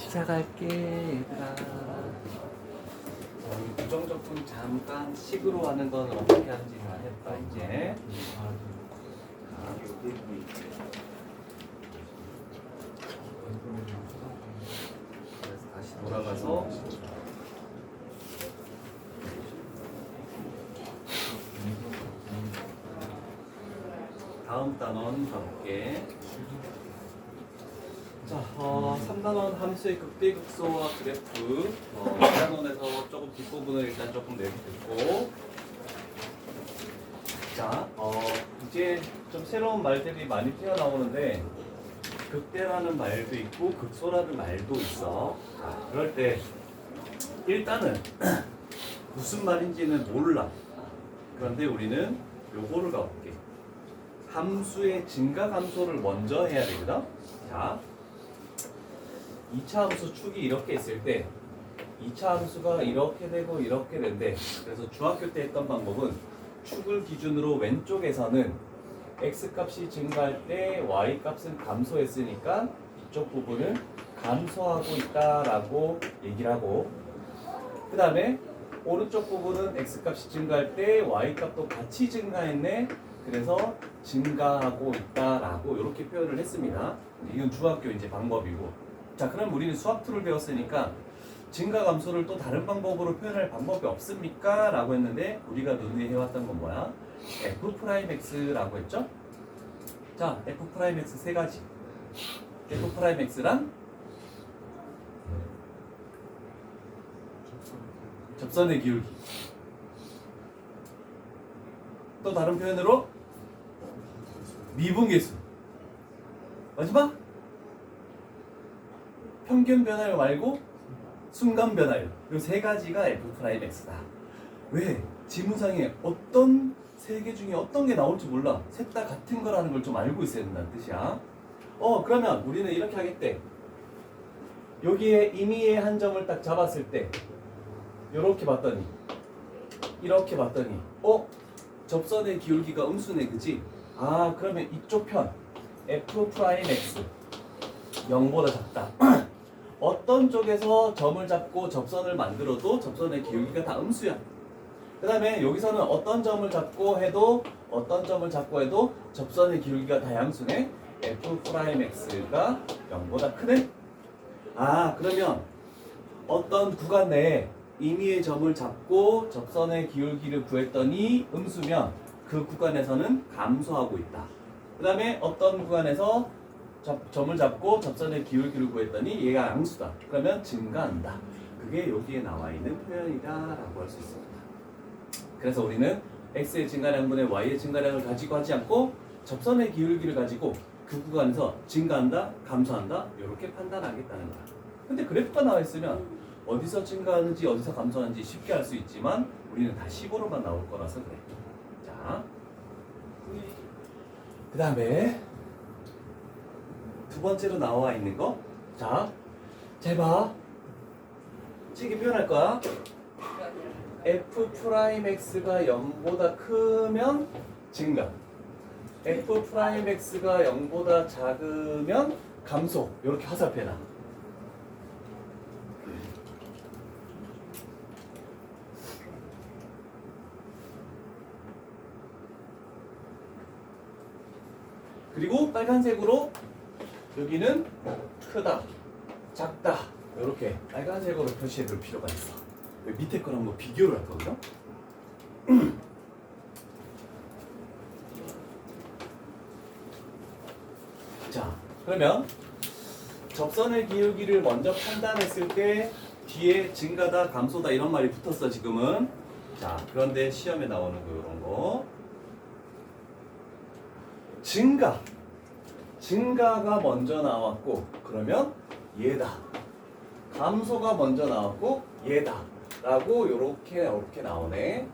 시작할게 얘들아. 이 부정적분 잠깐 식으로 하는 건 어떻게 하는지 다 했다 이제. 그래서 다시 돌아가서 다음 단원 가볼게. 자, 3단원 함수의 극대극소와 그래프 2단원에서 조금 뒷부분을 일단 조금 내뱉고, 자, 이제 좀 새로운 말들이 많이 튀어나오는데 극대라는 말도 있고 극소라는 말도 있어. 자, 그럴 때 일단은 무슨 말인지는 몰라. 그런데 우리는 요거를 가볼게. 함수의 증가 감소를 먼저 해야 되거든. 자, 2차 함수 축이 이렇게 있을 때 2차 함수가 이렇게 되고 이렇게 된대. 그래서 중학교 때 했던 방법은 축을 기준으로 왼쪽에서는 x값이 증가할 때 y값은 감소했으니까 이쪽 부분을 감소하고 있다라고 얘기를 하고, 그 다음에 오른쪽 부분은 x값이 증가할 때 y값도 같이 증가했네. 그래서 증가하고 있다라고 이렇게 표현을 했습니다. 이건 중학교 이제 방법이고. 자, 그럼 우리는 수학 툴을 배웠으니까 증가 감소를 또 다른 방법으로 표현할 방법이 없습니까? 라고 했는데 우리가 논의해왔던 건 뭐야? F'X라고 했죠? 자, F'X 세 가지. F'X란 접선의 기울기. 또 다른 표현으로 미분계수. 마지막 평균 변화율 말고 순간 변화율. 이 세 가지가 F'X다. 왜? 지문상에 어떤 세 개 중에 어떤 게 나올지 몰라. 셋 다 같은 거라는 걸 좀 알고 있어야 된다는 뜻이야. 그러면 우리는 이렇게 하겠대. 여기에 임의의 한 점을 딱 잡았을 때 이렇게 봤더니 이렇게 봤더니 접선의 기울기가 음수네, 그지? 아, 그러면 이쪽 편 F'X 0보다 작다. 어떤 쪽에서 점을 잡고 접선을 만들어도 접선의 기울기가 다 음수야. 그 다음에 여기서는 어떤 점을 잡고 해도 접선의 기울기가 다 양수네. F'X가 0보다 크네. 아, 그러면 어떤 구간 내에 임의의 점을 잡고 접선의 기울기를 구했더니 음수면 그 구간에서는 감소하고 있다. 그 다음에 어떤 구간에서 점을 잡고 접선의 기울기를 구했더니 얘가 양수다. 그러면 증가한다. 그게 여기에 나와 있는 표현이다라고 할 수 있습니다. 그래서 우리는 x의 증가량분의 y의 증가량을 가지고 하지 않고 접선의 기울기를 가지고 그 구간에서 증가한다, 감소한다 이렇게 판단하겠다는 거야. 근데 그래프가 나와 있으면 어디서 증가하는지 어디서 감소하는지 쉽게 알 수 있지만 우리는 다 식으로만 나올 거라서 그래. 자, 그 다음에 두 번째로 나와 있는 거. 자, 잘 봐. 찌개 표현할 거야. F'X가 0보다 크면 증가, F'X가 0보다 작으면 감소. 이렇게 화살표해놔. 그리고 빨간색으로 여기는 크다, 작다 이렇게 빨간색으로 표시해둘 필요가 있어. 밑에 거랑 한번 비교를 할 거거든. 자, 그러면 접선의 기울기를 먼저 판단했을 때 뒤에 증가다, 감소다 이런 말이 붙었어 지금은. 자, 그런데 시험에 나오는 거 이런 거. 증가가 먼저 나왔고 그러면 얘다. 감소가 먼저 나왔고 얘다 라고 요렇게 나오네.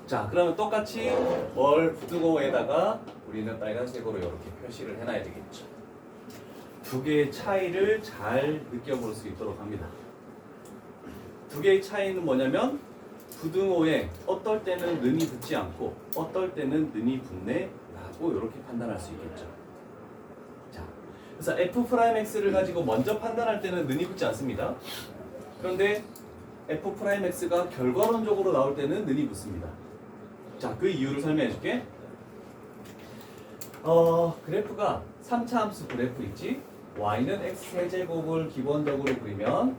자, 그러면 똑같이 부등호에다가 우리는 빨간색으로 이렇게 표시를 해놔야 되겠죠. 두 개의 차이를 잘 느껴볼 수 있도록 합니다. 두 개의 차이는 뭐냐면 부등호에 어떨 때는 는이 붙지 않고 어떨 때는 는이 붙네 라고 이렇게 판단할 수 있겠죠. 자, 그래서 f'x를 가지고 먼저 판단할 때는 는이 붙지 않습니다. 그런데 f'x가 결과론적으로 나올 때는 는이 붙습니다. 자, 그 이유를 설명해 줄게. 그래프가 3차 함수 그래프 있지? y는 x세제곱을 기본적으로 그리면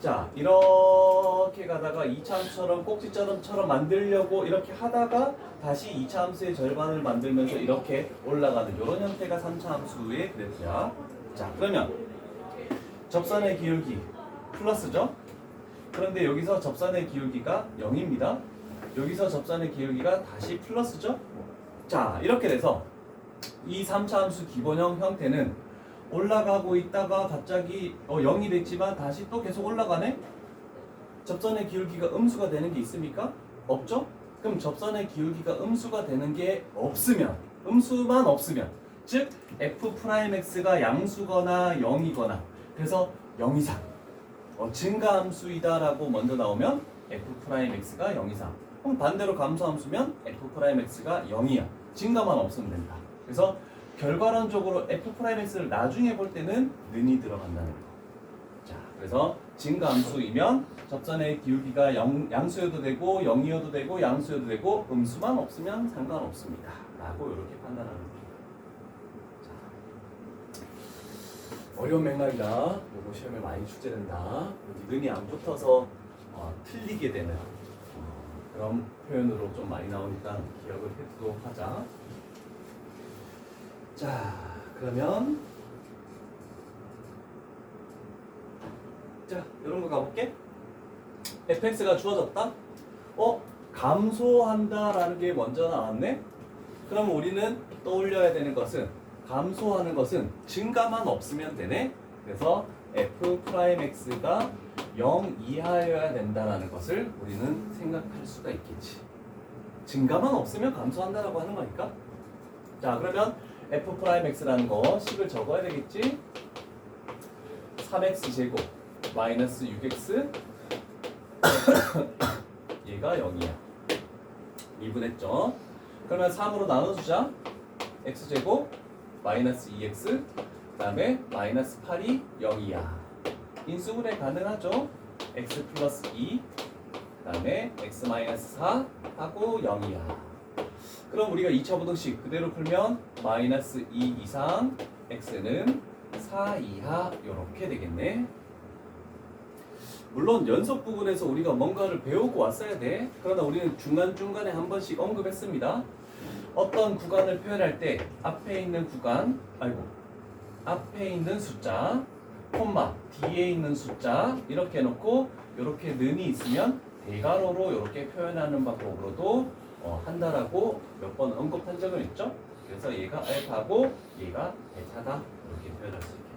자, 이렇게 가다가 2차 함수처럼 꼭지점처럼 만들려고 이렇게 하다가 다시 2차 함수의 절반을 만들면서 이렇게 올라가는 이런 형태가 3차 함수의 그래프야. 자, 그러면 접선의 기울기 플러스죠? 그런데 여기서 접선의 기울기가 0입니다. 여기서 접선의 기울기가 다시 플러스죠? 자, 이렇게 돼서 이 3차 함수 기본형 형태는 올라가고 있다가 갑자기 0이 됐지만 다시 또 계속 올라가네? 접선의 기울기가 음수가 되는 게 있습니까? 없죠? 그럼 접선의 기울기가 음수가 되는 게 없으면, 음수만 없으면, 즉 f'x가 양수거나 0이거나 그래서 0 이상 증가함수이다라고 먼저 나오면 f'x가 0 이상. 그럼 반대로 감소함수면 f'x가 0이야. 증가만 없으면 된다. 그래서 결과론적으로 f'x를 나중에 볼 때는 는이 들어간다는 거. 자, 그래서 증가함수이면 접선의 기울기가 양수여도 되고 0이어도 되고 양수여도 되고 음수만 없으면 상관없습니다. 라고 이렇게 판단하는 거예요. 어려운 맥락이다. 요거 시험에 많이 출제된다. 는이 안 붙어서 틀리게 되는 그런 표현으로 좀 많이 나오니까 기억을 해두도록 하자. 자, 그러면 자, 이런 거 가볼게. fx가 주어졌다. 감소한다라는 게 먼저 나왔네. 그럼 우리는 떠올려야 되는 것은 감소하는 것은 증가만 없으면 되네. 그래서 f'x가 0 이하여야 된다라는 것을 우리는 생각할 수가 있겠지. 증가만 없으면 감소한다라고 하는 거니까. 자, 그러면 f'x라는 거 식을 적어야 되겠지. 3x 제곱 마이너스 6x 얘가 0이야. 미분했죠. 그러면 3으로 나눠주자. x제곱 마이너스 2x 그 다음에 마이너스 8이 0이야. 인수분해 가능하죠. x 플러스 2 그 다음에 x 마이너스 4 하고 0이야. 그럼 우리가 2차 부등식 그대로 풀면 마이너스 2 이상 x는 4 이하 이렇게 되겠네. 물론 연속 부분에서 우리가 뭔가를 배우고 왔어야 돼. 그러나 우리는 중간중간에 한 번씩 언급했습니다. 어떤 구간을 표현할 때 앞에 있는 구간, 앞에 있는 숫자, 콤마, 뒤에 있는 숫자 이렇게 해놓고 이렇게 는이 있으면 대괄호로 이렇게 표현하는 방법으로도 한다라고 몇 번 언급한 적은 있죠. 그래서 얘가 알파고 얘가 베타다 이렇게 표현할 수 있게.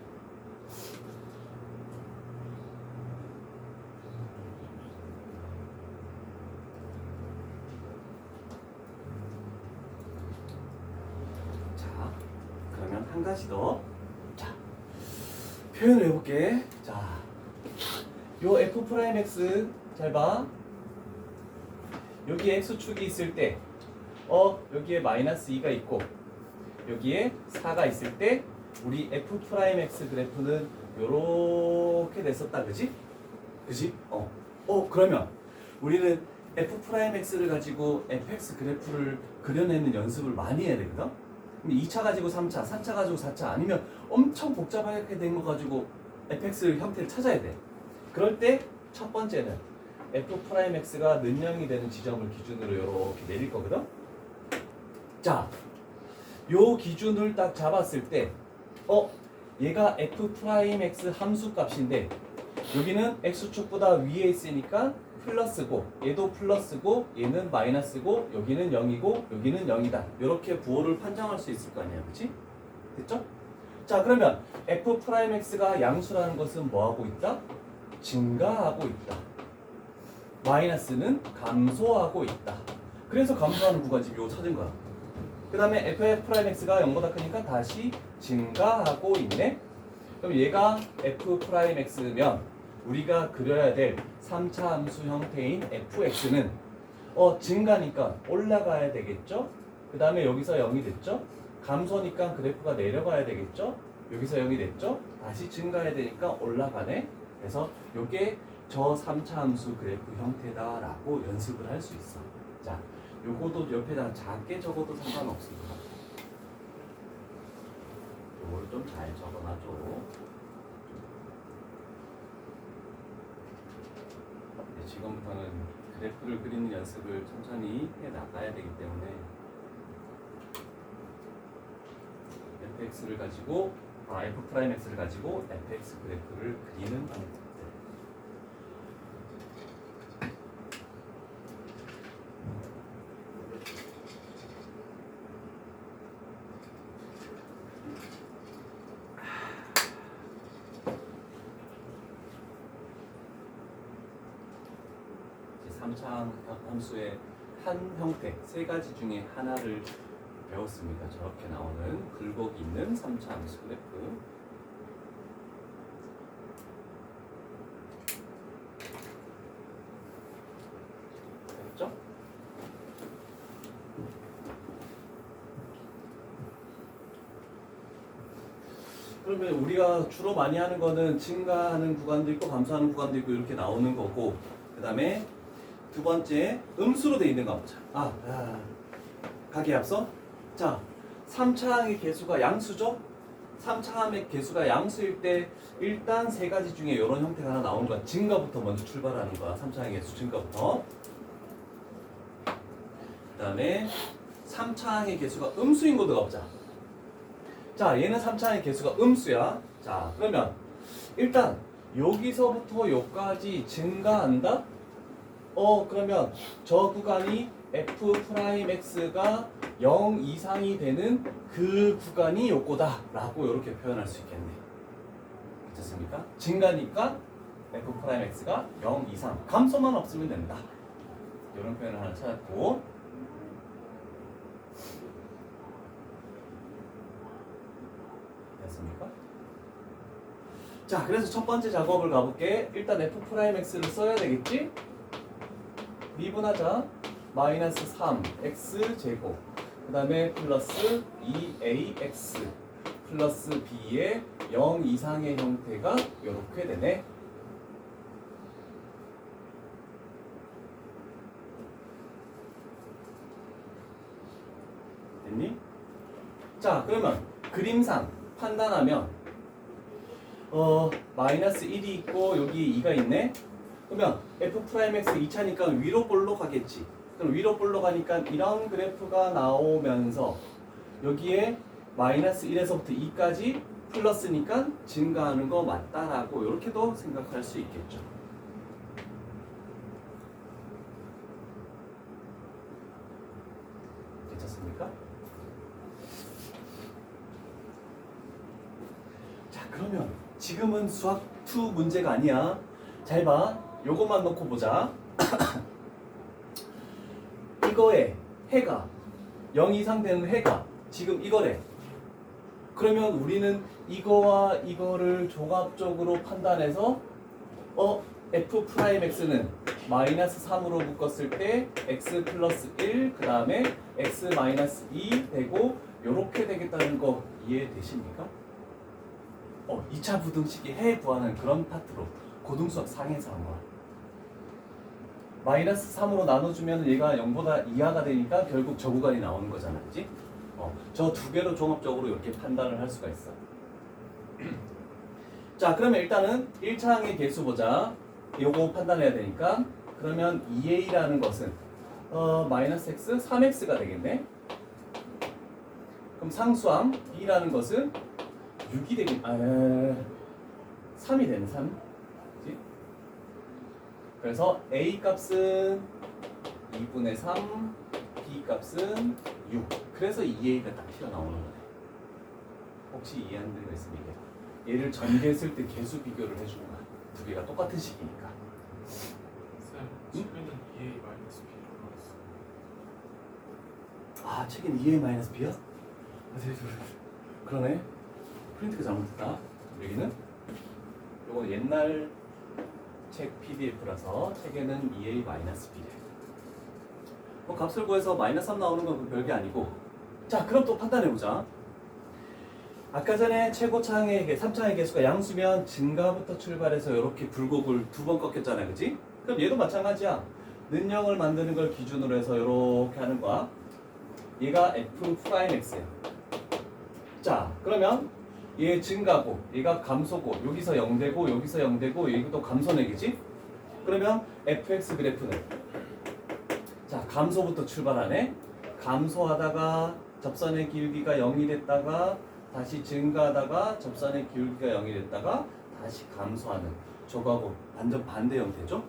자, 그러면 한 가지 더. 자, 표현을 해볼게. 자, 요 f'x 잘 봐. 여기에 x축이 있을 때 여기에 마이너스 2가 있고 여기에 4가 있을 때 우리 f'x 그래프는 요렇게 됐었다. 그지? 그지? 그러면 우리는 f'x를 가지고 fx 그래프를 그려내는 연습을 많이 해야 되거든? 2차 가지고 3차, 4차 가지고 4차 아니면 엄청 복잡하게 된 거 가지고 fx 형태를 찾아야 돼. 그럴 때 첫 번째는 f'x가 는 0이 되는 지점을 기준으로 이렇게 내릴 거거든. 자, 요 기준을 딱 잡았을 때 얘가 f'x 함수 값인데 여기는 x축보다 위에 있으니까 플러스고 얘도 플러스고 얘는 마이너스고 여기는 0이고 여기는 0이다. 이렇게 부호를 판정할 수 있을 거 아니야. 그치? 됐죠? 자, 그러면 f'x가 양수라는 것은 뭐하고 있다? 증가하고 있다. 마이너스는 감소하고 있다. 그래서 감소하는 구간 지금 이거 찾은 거야. 그 다음에 f'x가 0보다 크니까 다시 증가하고 있네. 그럼 얘가 f'x면 우리가 그려야 될 3차 함수 형태인 fx는 증가니까 올라가야 되겠죠. 그 다음에 여기서 0이 됐죠. 감소니까 그래프가 내려가야 되겠죠? 여기서 0이 됐죠? 다시 증가해야 되니까 올라가네. 그래서 요게 저 3차 함수 그래프 형태다라고 연습을 할 수 있어. 자, 요거도 옆에다 작게 적어도 상관없습니다. 요걸 좀 잘 적어놔줘. 지금부터는 그래프를 그리는 연습을 천천히 해 나가야 되기 때문에 fx를 가지고 f'x를 가지고 fx 그래프를 그리는 방법들. 이제 3차 함수의 한 형태, 세 가지 중에 하나를 배웠습니다. 저렇게 나오는 굴곡이 있는 3차 함수 그래프. 됐죠? 그러면 우리가 주로 많이 하는 거는 증가하는 구간도 있고 감소하는 구간도 있고 이렇게 나오는 거고, 그 다음에 두 번째 음수로 돼 있는 거 보자. 가기에 앞서 자, 3차항의 개수가 양수죠? 3차항의 개수가 양수일 때 일단 세 가지 중에 이런 형태가 하나 나오는 거야. 증가부터 먼저 출발하는 거야. 3차항의 개수 증가부터. 그 다음에 3차항의 개수가 음수인 것도 가보자. 자, 얘는 3차항의 개수가 음수야. 자, 그러면 일단 여기서부터 여기까지 증가한다? 그러면 저 구간이 f'x가 0 이상이 되는 그 구간이 요거다 라고 이렇게 표현할 수 있겠네. 괜찮습니까? 증가니까 f'x가 0 이상, 감소만 없으면 된다. 이런 표현을 하나 찾았고, 됐습니까? 자, 그래서 첫 번째 작업을 가볼게. 일단 f'x를 써야 되겠지? 미분하자. 마이너스 3 x 제곱, 그 다음에 플러스 2ax 플러스 b의 0 이상의 형태가 이렇게 되네. 됐니? 자, 그러면 그림상 판단하면 마이너스 1이 있고 여기 2가 있네. 그러면 f'x 2차니까 위로 볼록 하겠지. 그럼 위로 볼록 하니까 이런 그래프가 나오면서 여기에 마이너스 1에서부터 2까지 플러스니까 증가하는 거 맞다라고 이렇게도 생각할 수 있겠죠. 괜찮습니까? 자, 그러면 지금은 수학 2 문제가 아니야. 잘 봐. 요것만 놓고 보자. 이거에 해가 0 이상 되는 해가 지금 이거래. 그러면 우리는 이거와 이거를 종합적으로 판단해서 f'x는 마이너스 3으로 묶었을 때 x 플러스 1, 그 다음에 x 마이너스 2 되고 요렇게 되겠다는 거 이해되십니까? 2차 부등식이 해 구하는 그런 파트로 고등수학 4에서 한 거야. 마이너스 3으로 나눠주면 얘가 0보다 이하가 되니까 결국 저 구간이 나오는 거잖아, 그치? 저 두 개로 종합적으로 이렇게 판단을 할 수가 있어. 자, 그러면 일단은 1차항의 개수 보자. 요거 판단해야 되니까. 그러면 2a라는 것은 마이너스 x, 3x가 되겠네. 그럼 상수항 b라는 것은 6이 되겠네. 3이 되네, 3. 그래서 A 값은 2분의 3, B 값은 6. 그래서 2A가 딱 튀어나오는 거네. 혹시 이해 안 되는 거 있습니까? 얘를 전개했을 때 개수 비교를 해주는 거야. 두 개가 똑같은 식이니까. 쌤, 책에는 2A 마이너스 B라고 나왔어. 책엔 2A-B야? 그러네. 프린트가 잘못됐다. 여기는 요거 옛날 책 PDF라서 책에는 2A-B래. 값을 구해서 마이너스 3 나오는 건 별게 아니고, 자, 그럼 또 판단해보자. 아까 전에 최고차항의 3차항의 개수가 양수면 증가부터 출발해서 이렇게 굴곡을 2번 꺾였잖아요. 그치? 그럼 얘도 마찬가지야. 는형을 만드는 걸 기준으로 해서 이렇게 하는 거야. 얘가 F'X야. 자, 그러면 얘 증가고, 얘가 감소고, 여기서 0되고, 여기서 0되고, 여기도 감소네, 그치? 그러면 fx 그래프는 자, 감소부터 출발하네. 감소하다가 접선의 기울기가 0이 됐다가 다시 증가하다가 접선의 기울기가 0이 됐다가 다시 감소하는 저거하고 완전 반대 형태죠.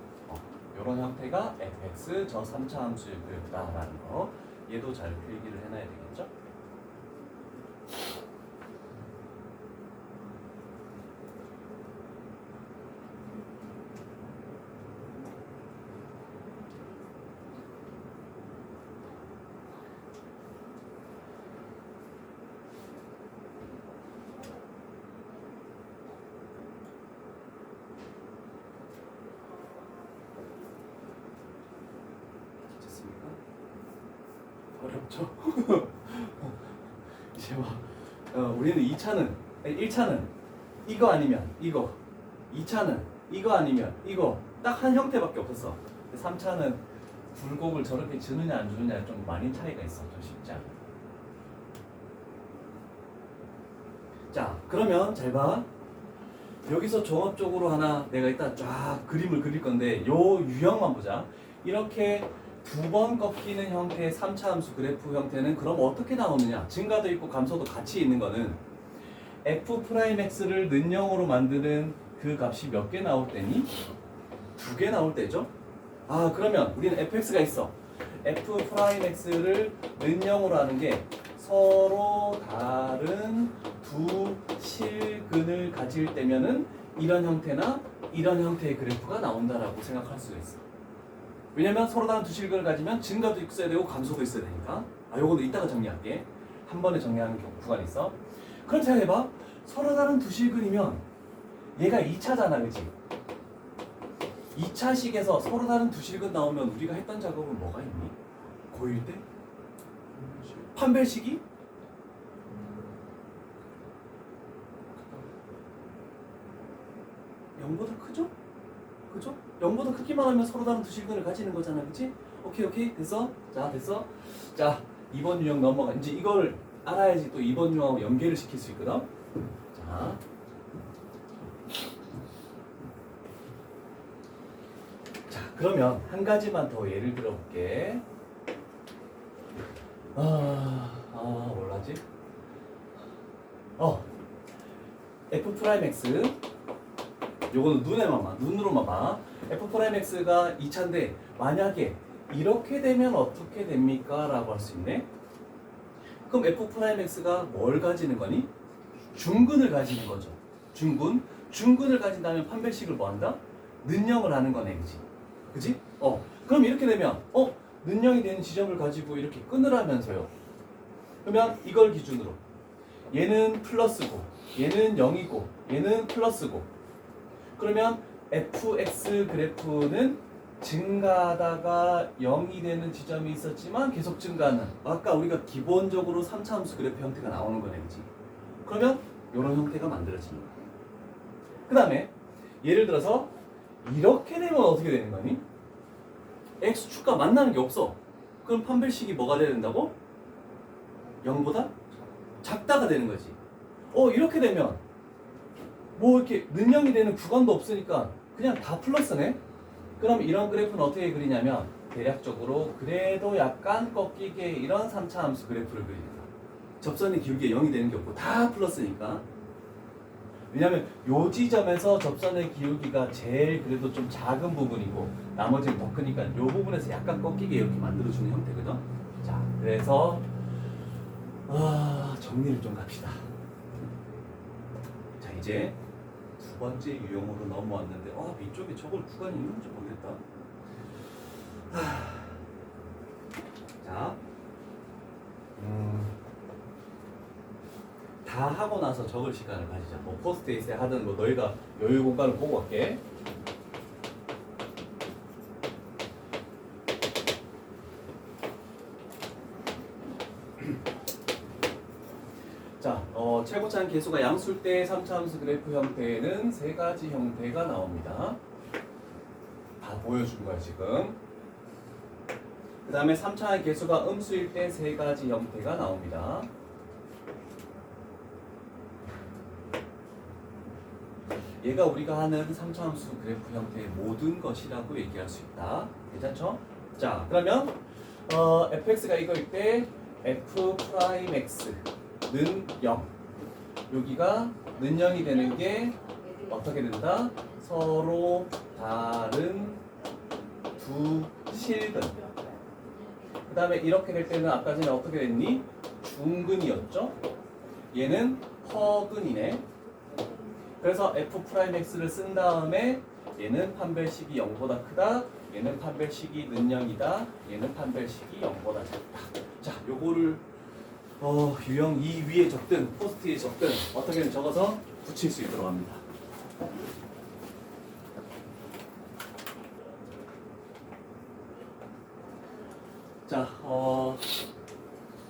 이런 형태가 fx 저 3차 함수의 그래프다라는 거. 얘도 잘 필기를 해놔야 되겠죠. 됐습니까? 어렵죠? 이제 막 우리는 2차는 1차는 이거 아니면 이거, 2차는 이거 아니면 이거 딱 한 형태밖에 없었어. 3차는 굴곡을 저렇게 주느냐 안 주느냐 좀 많이 차이가 있어. 좀 쉽지 않아. 자, 그러면 잘 봐. 여기서 종합적으로 하나 내가 이따 쫙 그림을 그릴 건데 요 유형만 보자. 이렇게 2번 꺾이는 형태의 3차 함수 그래프 형태는 그럼 어떻게 나오느냐? 증가도 있고 감소도 같이 있는 거는 f'x를 는형으로 만드는 그 값이 몇 개 나올 때니? 2개 나올 때죠? 아, 그러면 우리는 fx가 있어. f'x를 는형으로 하는 게 서로 다른 두 실근을 가질 때면은 이런 형태나 이런 형태의 그래프가 나온다라고 생각할 수가 있어. 왜냐면 서로 다른 두 실근을 가지면 증가도 있어야 되고 감소도 있어야 되니까. 아, 요거는 이따가 정리할게. 한 번에 정리하는 구간이 있어. 그럼 생각해봐. 서로 다른 두 실근이면 얘가 2차잖아, 그치? 2차식에서 서로 다른 두 실근 나오면 우리가 했던 작업은 뭐가 있니? 고1 때? 판별식이? 영보다 크죠? 그죠? 0보다 크기만 하면 서로 다른 두 실근을 가지는 거잖아, 그치? 오케이, 됐어? 자, 됐어? 자, 2번 유형 넘어가. 이제 이걸 알아야지 또 2번 유형하고 연계를 시킬 수 있거든? 자. 자, 그러면 한 가지만 더 예를 들어볼게. 뭘하지? F'X 요거는 눈으로만 봐. F'X가 2차인데 만약에 이렇게 되면 어떻게 됩니까? 라고 할 수 있네. 그럼 F'X가 뭘 가지는 거니? 중근을 가지는 거죠. 중근을 가진다면 판별식을 뭐 한다? 는형을 하는 거네, 그지? 그럼 이렇게 되면 는형이 되는 지점을 가지고 이렇게 끊으라면서요. 그러면 이걸 기준으로 얘는 플러스고 얘는 0이고 얘는 플러스고 그러면 fx 그래프는 증가하다가 0이 되는 지점이 있었지만 계속 증가하는 아까 우리가 기본적으로 3차 함수 그래프 형태가 나오는 거네, 그치? 그러면 이런 형태가 만들어지는 거야. 그 다음에 예를 들어서 이렇게 되면 어떻게 되는 거니? x축과 만나는 게 없어. 그럼 판별식이 뭐가 돼야 된다고? 0보다 작다가 되는 거지. 이렇게 되면 뭐 이렇게 는형이 되는 구간도 없으니까 그냥 다 플러스네. 그럼 이런 그래프는 어떻게 그리냐면 대략적으로 그래도 약간 꺾이게 이런 3차 함수 그래프를 그립니다. 접선의 기울기가 0이 되는 게 없고 다 플러스니까. 왜냐면 요 지점에서 접선의 기울기가 제일 그래도 좀 작은 부분이고 나머지는 더 크니까 요 부분에서 약간 꺾이게 이렇게 만들어주는 형태거든. 자, 그래서 정리를 좀 갑시다. 자, 이제 두 번째 유형으로 넘어왔는데 이쪽에 적을 구간이 있는지 모르겠다. 자, 다 하고 나서 적을 시간을 가지자. 뭐 포스트잇에 하든 뭐 너희가 여유 공간을 보고 갈게. 개수가 양수일 때 3차 함수 그래프 형태에는 세 가지 형태가 나옵니다. 다 보여준 거야 지금. 그 다음에 3차 개수가 음수일 때 세 가지 형태가 나옵니다. 얘가 우리가 하는 3차 함수 그래프 형태의 모든 것이라고 얘기할 수 있다. 괜찮죠? 자, 그러면 fx가 이거일 때 f 프라임 x는 0. 여기가 는 0이 되는 게 어떻게 된다? 서로 다른 두 실근. 그 다음에 이렇게 될 때는 아까 전에 어떻게 됐니? 중근이었죠? 얘는 허근이네. 그래서 f'(x를 쓴 다음에 얘는 판별식이 0보다 크다. 얘는 판별식이 는 0이다. 얘는 판별식이 0보다 작다. 자, 요거를 유형 이 위에 적든 포스트잇에 적든 어떻게든 적어서 붙일 수 있도록 합니다. 자,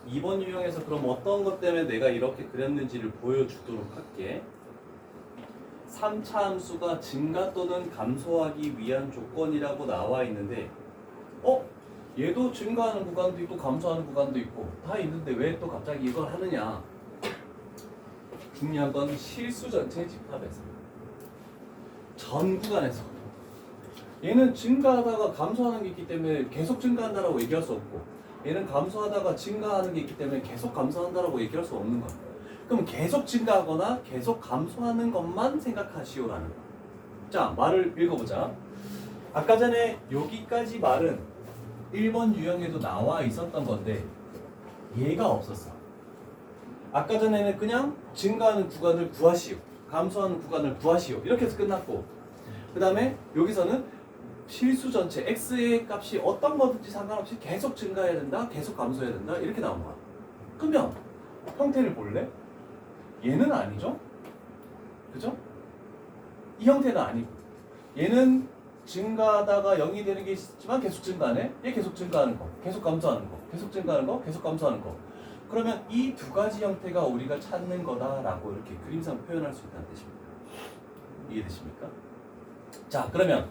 이번 유형에서 그럼 어떤 것 때문에 내가 이렇게 그렸는지를 보여주도록 할게. 3차 함수가 증가 또는 감소하기 위한 조건이라고 나와 있는데 얘도 증가하는 구간도 있고 감소하는 구간도 있고 다 있는데 왜 또 갑자기 이걸 하느냐. 중요한 건 실수 전체 집합에서 전 구간에서 얘는 증가하다가 감소하는 게 있기 때문에 계속 증가한다라고 얘기할 수 없고 얘는 감소하다가 증가하는 게 있기 때문에 계속 감소한다라고 얘기할 수 없는 거야. 그럼 계속 증가하거나 계속 감소하는 것만 생각하시오라는 거야. 자, 말을 읽어보자. 아까 전에 여기까지 말은 1번 유형에도 나와 있었던 건데 얘가 없었어. 아까 전에는 그냥 증가하는 구간을 구하시오, 감소하는 구간을 구하시오 이렇게 해서 끝났고, 그 다음에 여기서는 실수 전체 x의 값이 어떤 거든지 상관없이 계속 증가해야 된다, 계속 감소해야 된다 이렇게 나온 거야. 그러면 형태를 볼래? 얘는 아니죠? 그죠? 이 형태는 아니고 얘는 증가하다가 0이 되는 게 있지만 계속 증가하네? 얘 계속 증가하는 거, 계속 감소하는 거, 계속 증가하는 거, 계속 감소하는 거. 그러면 이 두 가지 형태가 우리가 찾는 거다라고 이렇게 그림상 표현할 수 있다는 뜻입니다. 이해되십니까? 자, 그러면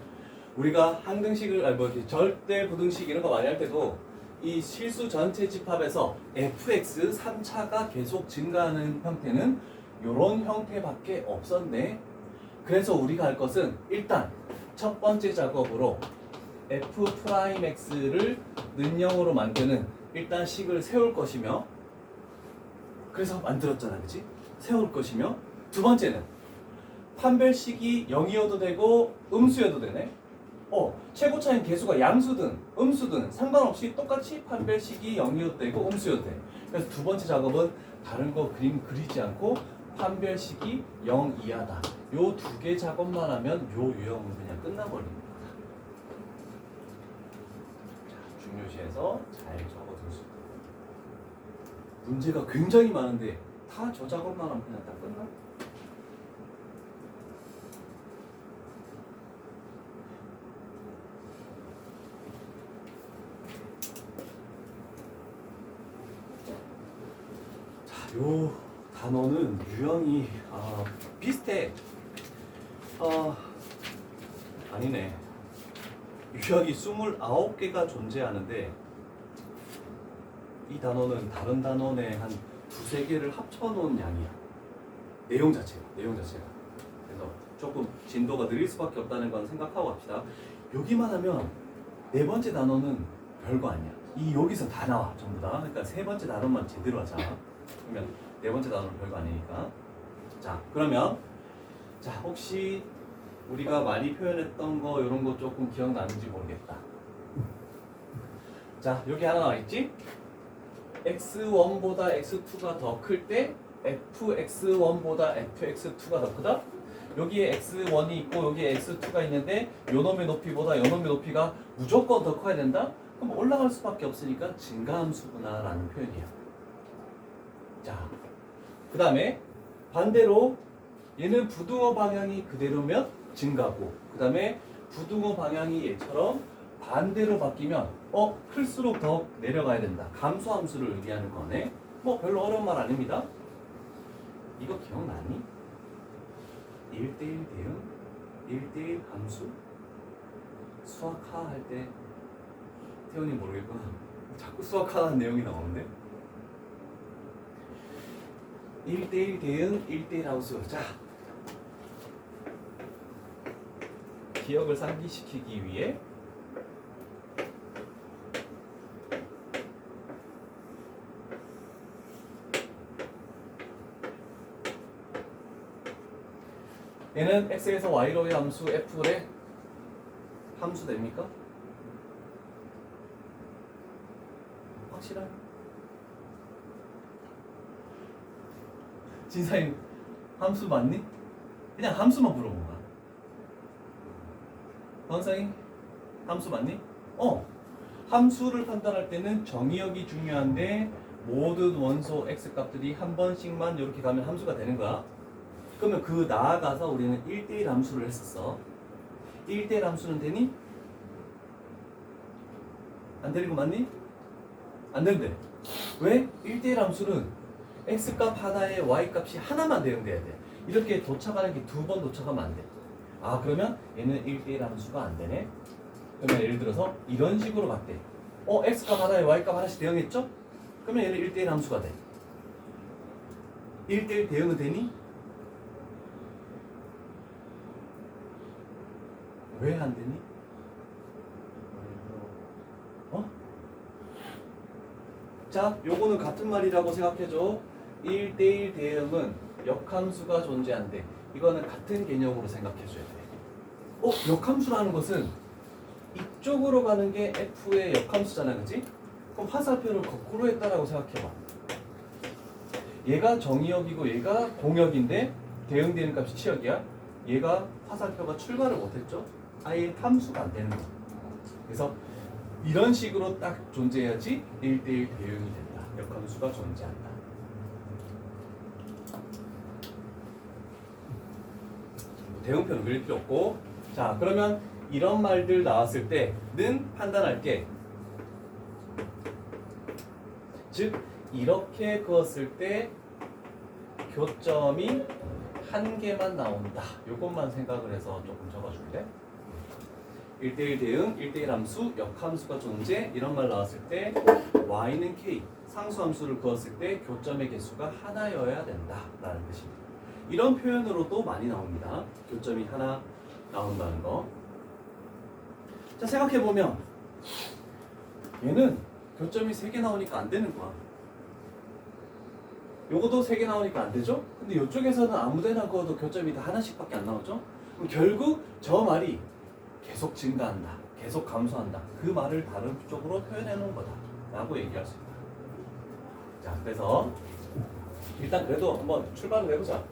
우리가 항등식을 절대 부등식 이런 거 많이 할 때도 이 실수 전체 집합에서 fx 3차가 계속 증가하는 형태는 이런 형태밖에 없었네. 그래서 우리가 할 것은 일단 첫 번째 작업으로 f'x를 는 0으로 만드는 일단 식을 세울 것이며, 그래서 만들었잖아, 그치? 세울 것이며, 두 번째는 판별식이 0이어도 되고 음수여도 되네. 최고차인 개수가 양수든 음수든 상관없이 똑같이 판별식이 0이어도 되고 음수여도 돼. 그래서 두 번째 작업은 다른 거 그림 그리지 않고 판별식이 0 이하다. 요 두 개 작업만 하면 요 유형은 그냥 끝나버립니다. 자, 중요시해서 잘 적어둘 수 있도록. 문제가 굉장히 많은데 다 저 작업만 하면 그냥 딱 끝나? 요 단어는 유형이 비슷해. 아니네. 유형이 29개가 존재하는데 이 단어는 다른 단원의 한 두세 개를 합쳐놓은 양이야. 내용 자체가. 그래서 조금 진도가 느릴 수밖에 없다는 건 생각하고 갑시다. 여기만 하면 네 번째 단어는 별거 아니야. 여기서 다 나와 전부 다. 그러니까 세 번째 단어만 제대로 하자. 그러면 네 번째 단어는 별거 아니니까. 자, 그러면 혹시 우리가 많이 표현했던 거 이런 거 조금 기억나는지 모르겠다. 자, 여기 하나 나와 있지? x1보다 x2가 더 클 때 fx1보다 fx2가 더 크다? 여기에 x1이 있고 여기에 x2가 있는데 요놈의 높이보다 요놈의 높이가 무조건 더 커야 된다? 그럼 올라갈 수밖에 없으니까 증가함수구나 라는 표현이야. 자, 그 다음에 반대로 얘는 부등호 방향이 그대로면 증가고, 그 다음에 부등호 방향이 얘처럼 반대로 바뀌면 클수록 더 내려가야 된다. 감소함수를 얘기하는 거네. 별로 어려운 말 아닙니다. 이거 기억나니? 1대1 대응, 1대1 함수, 수학하 할 때 태훈이 모르겠구나. 자꾸 수학하는 내용이 나오는데 1대1 대응, 1대1 함수. 자, 기억을 상기시키기 위해 얘는 x에서 y로의 함수 f의 함수 됩니까? 확실한? 진사님 함수 맞니? 그냥 함수만 물어본 거야. 원상이 함수 맞니? 함수를 판단할 때는 정의역이 중요한데 모든 원소 x 값들이 한 번씩만 이렇게 가면 함수가 되는 거야. 그러면 그 나아가서 우리는 1대1 함수를 했었어. 1대1 함수는 되니? 안 되는 거 맞니? 안 된대. 왜? 1대1 함수는 x값 하나에 y값이 하나만 대응돼야 돼. 이렇게 도착하는 게 두 번 도착하면 안 돼. 아, 그러면 얘는 1대1 함수가 안 되네. 그러면 예를 들어서 이런 식으로 봤대. x값 하나에 y값 하나씩 대응했죠? 그러면 얘는 1대1 함수가 돼. 1대1 대응은 되니? 왜 안 되니? 자, 요거는 같은 말이라고 생각해줘. 1대1 대응은 역함수가 존재한대. 이거는 같은 개념으로 생각해줘야 돼. 역함수라는 것은 이쪽으로 가는 게 f의 역함수잖아, 그치? 그럼 화살표를 거꾸로 했다라고 생각해봐. 얘가 정의역이고 얘가 공역인데 대응되는 값이 치역이야. 얘가 화살표가 출발을 못했죠? 아예 함수가 안 되는 거야. 그래서 이런 식으로 딱 존재해야지 1대1 대응이 된다. 역함수가 존재한다. 대응표는 그릴 필요 없고. 자, 그러면 이런 말들 나왔을 때는 판단할게. 즉 이렇게 그었을 때 교점이 한 개만 나온다. 요것만 생각을 해서 조금 적어줄래? 1대1 대응, 1대1 함수, 역함수가 존재 이런 말 나왔을 때 y는 k, 상수함수를 그었을 때 교점의 개수가 하나여야 된다 라는 뜻입니다. 이런 표현으로도 많이 나옵니다. 교점이 하나 나온다는 거. 자, 생각해보면 얘는 교점이 3개 나오니까 안 되는 거야. 요것도 3개 나오니까 안 되죠? 근데 이쪽에서는 아무데나 그어도 교점이 다 하나씩밖에 안 나오죠? 그럼 결국 저 말이 계속 증가한다, 계속 감소한다. 그 말을 다른 쪽으로 표현해 놓은 거다 라고 얘기할 수 있다. 자, 그래서 일단 그래도 한번 출발을 해보자.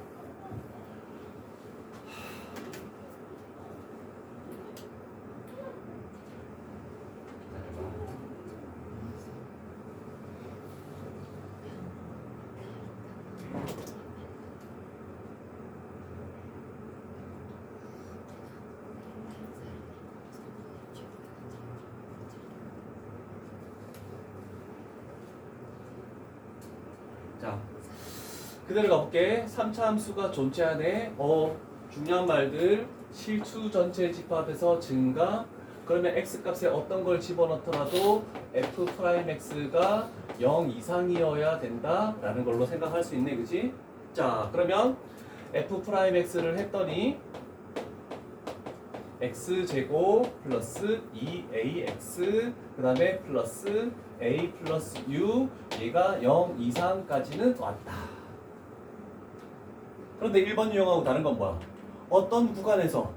자, 그대로 가볼게. 3차 함수가 존재하네. 중요한 말들. 실수 전체 집합에서 증가. 그러면 x값에 어떤 걸 집어넣더라도 f'x가 0 이상이어야 된다 라는 걸로 생각할 수 있네, 그치? 자, 그러면 f'x를 했더니 x제곱 플러스 2ax 그 다음에 플러스 a 플러스 u 얘가 0 이상까지는 왔다. 그런데 1번 유형하고 다른 건 뭐야? 어떤 구간에서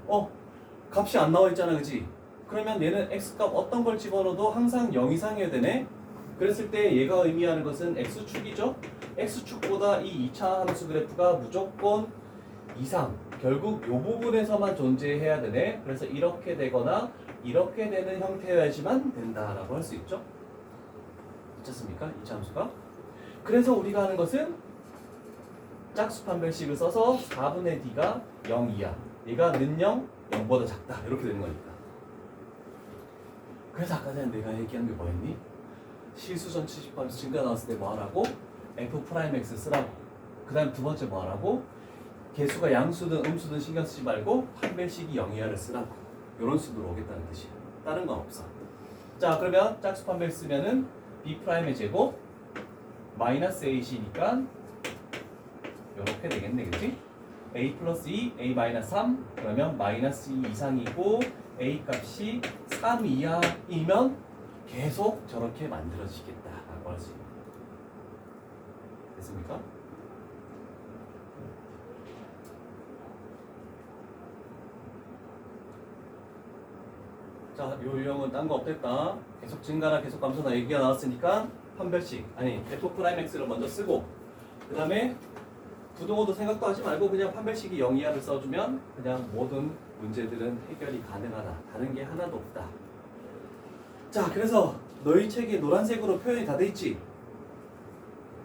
값이 안 나와 있잖아, 그치? 그러면 얘는 x값 어떤 걸 집어넣어도 항상 0 이상이어야 되네? 그랬을 때 얘가 의미하는 것은 x축이죠? x축보다 이 2차 함수 그래프가 무조건 이상, 결국 이 부분에서만 존재해야 되네. 그래서 이렇게 되거나 이렇게 되는 형태여야지만 된다라고 할 수 있죠. 괜찮습니까? 2차 함수가. 그래서 우리가 하는 것은 짝수 판별식을 써서 4분의 d가 0 이하, 얘가 는 0, 0보다 작다 이렇게 되는 거니까. 그래서 아까 전에 내가 얘기한 게 뭐였니? 실수 전체 집합에서 증가 나왔을 때 뭐 하라고? f'x 쓰라고. 그 다음 두 번째 뭐 하라고? 개수가 양수든 음수든 신경 쓰지 말고 판별식이 0 이하를 쓰라고. 이런 수로 오겠다는 뜻이야. 다른 건 없어. 자, 그러면 짝수 판별 쓰면은 B'의 제곱 마이너스 AC니까 이렇게 되겠네, 그치? A 플러스 2, A 마이너스 3 그러면 마이너스 2 이상이고 A 값이 3 이하이면 계속 저렇게 만들어지겠다 라고 할 수 있는. 됐습니까? 자, 요 유형은 딴 거 없댔다. 계속 증가나 계속 감소나 얘기가 나왔으니까 판별식, 아니 F'X를 먼저 쓰고 그 다음에 부등호도 생각도 하지 말고 그냥 판별식이 0 이하를 써주면 그냥 모든 문제들은 해결이 가능하다. 다른 게 하나도 없다. 자, 그래서 너희 책에 노란색으로 표현이 다 돼 있지?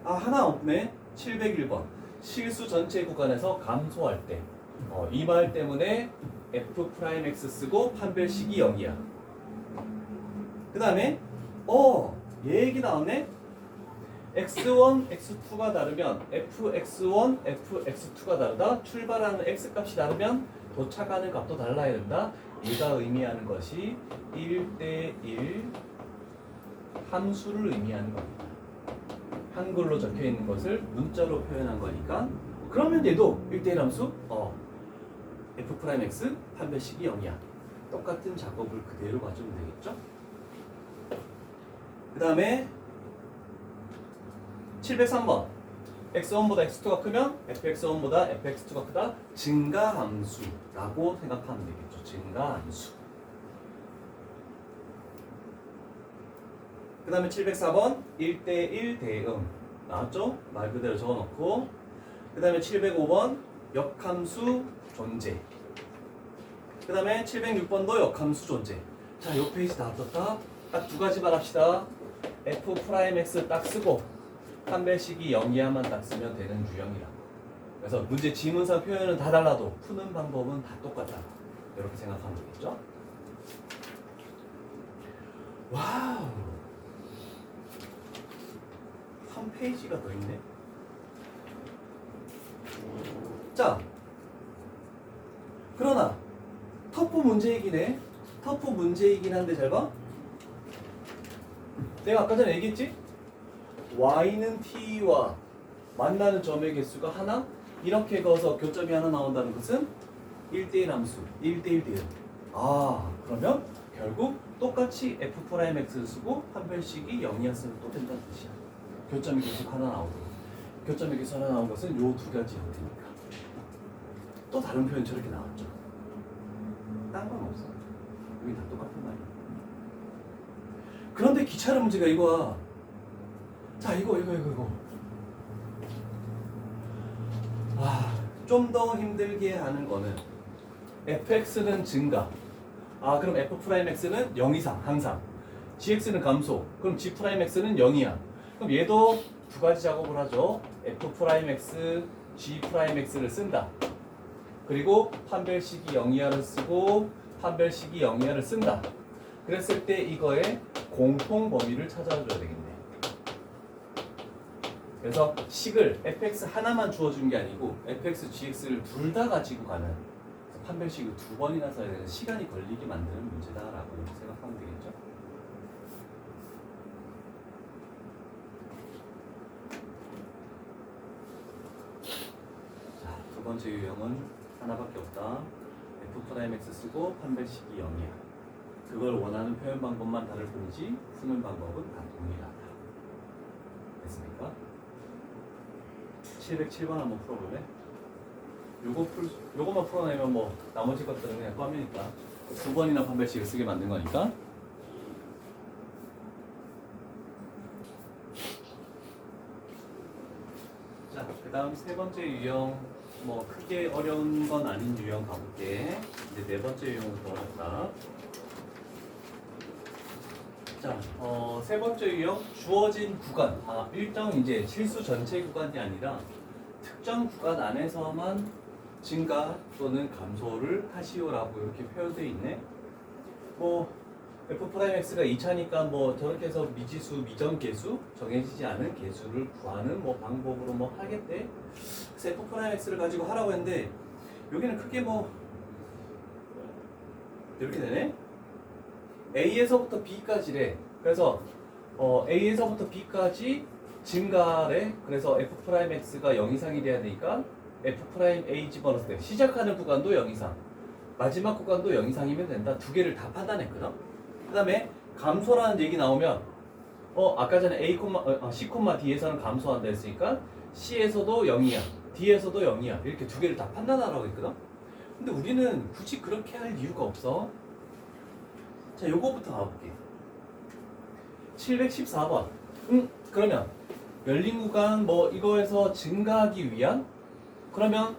아, 하나 없네. 701번. 실수 전체 구간에서 감소할 때. 이 말 때문에 F'X 쓰고 판별식이 0이야. 그 다음에 얘 얘기 나왔네. x1, x2가 다르면 fx1, fx2가 다르다. 출발하는 x값이 다르면 도착하는 값도 달라야 된다. 얘가 의미하는 것이 1대1 함수를 의미하는 겁니다. 한글로 적혀 있는 것을 문자로 표현한 거니까. 그러면 얘도 1대1 함수 F'X 판별식이 0이야. 똑같은 작업을 그대로 가져오면 되겠죠? 그 다음에 703번. x1보다 x2가 크면 fx1보다 fx2가 크다. 증가함수라고 생각하면 되겠죠. 증가함수. 그 다음에 704번 1대1 대응 나왔죠? 말 그대로 적어놓고. 그 다음에 705번 역함수 존재. 그 다음에 706번도 역함수 존재. 자, 요 페이지 다 떴다. 딱 두 가지만 합시다. F'X 딱 쓰고 판별식이 0 이하만 딱 쓰면 되는 유형이라고. 그래서 문제 지문상 표현은 다 달라도 푸는 방법은 다 똑같다. 이렇게 생각하면 되겠죠? 와우! 3페이지가 더 있네. 자, 그러나 터프 문제이긴 해. 터프 문제이긴 한데 잘 봐. 내가 아까 전에 얘기했지? y는 t와 만나는 점의 개수가 하나? 이렇게 그어서 교점이 하나 나온다는 것은 1대1 함수, 1대1 대응. 아, 그러면 결국 똑같이 F'X를 쓰고 판별식이 0이었으면 또 된다는 뜻이야. 교점이 계속 하나 나오고. 교점이 계속 하나 나온 것은 요 두 가지 형태니까. 또 다른 표현 저렇게 나왔죠. 딴 건 없어. 여기 다 똑같은 말이야. 그런데 귀찮은 문제가 이거야. 자, 이거. 좀 더 힘들게 하는 거는 fx는 증가. 그럼 f'x는 0 이상 항상. gx는 감소. 그럼 g'x는 0이야. 그럼 얘도 두 가지 작업을 하죠. f'x, g'x를 쓴다. 그리고 판별식이 0 이하를 쓰고 판별식이 0 이하를 쓴다. 그랬을 때 이거의 공통 범위를 찾아줘야 되겠네. 그래서 식을 fx 하나만 주어준 게 아니고 fx, gx를 둘 다 가지고 가는, 그래서 판별식을 두 번이나 써야 되는 시간이 걸리게 만드는 문제다라고 생각하면 되겠죠. 자, 두 번째 유형은 하나밖에 없다. F'X 쓰고 판별식이 0이야. 그걸 원하는 표현 방법만 다를 뿐이지 푸는 방법은 다 동일하다. 됐습니까? 707번 한번 풀어볼래? 요거만 풀어내면 뭐 나머지 것들은 그냥 껌이니까 두 번이나 판별식을 쓰게 만든 거니까. 자, 그 다음 세 번째 유형, 뭐 크게 어려운 건 아닌 유형 가볼게. 이제 네 번째 유형으로 돌아갔다. 자, 세 번째 유형, 주어진 구간. 일정 이제 실수 전체 구간이 아니라 특정 구간 안에서만 증가 또는 감소를 하시오라고 이렇게 표현되어 있네. 뭐 f'x가 2차니까 뭐 저렇게 해서 미지수, 미정계수, 정해지지 않은 계수를 구하는 뭐 방법으로 뭐 하겠대. 그래서 f'x를 가지고 하라고 했는데 여기는 크게 뭐 이렇게 되네. a에서부터 b까지래. 그래서 a에서부터 b까지 증가래. 그래서 f'x가 0 이상이 돼야 되니까 f'a 집어넣었을 때 시작하는 구간도 0 이상, 마지막 구간도 0 이상이면 된다. 두 개를 다 판단했거든. 그 다음에 감소라는 얘기 나오면 아까 전에 C, D에서는 감소한다 했으니까 C에서도 0이야, D에서도 0이야. 이렇게 두 개를 다 판단하라고 했거든. 근데 우리는 굳이 그렇게 할 이유가 없어. 자, 요거부터 가볼게. 714번. 그러면 열린 구간 뭐 이거에서 증가하기 위한, 그러면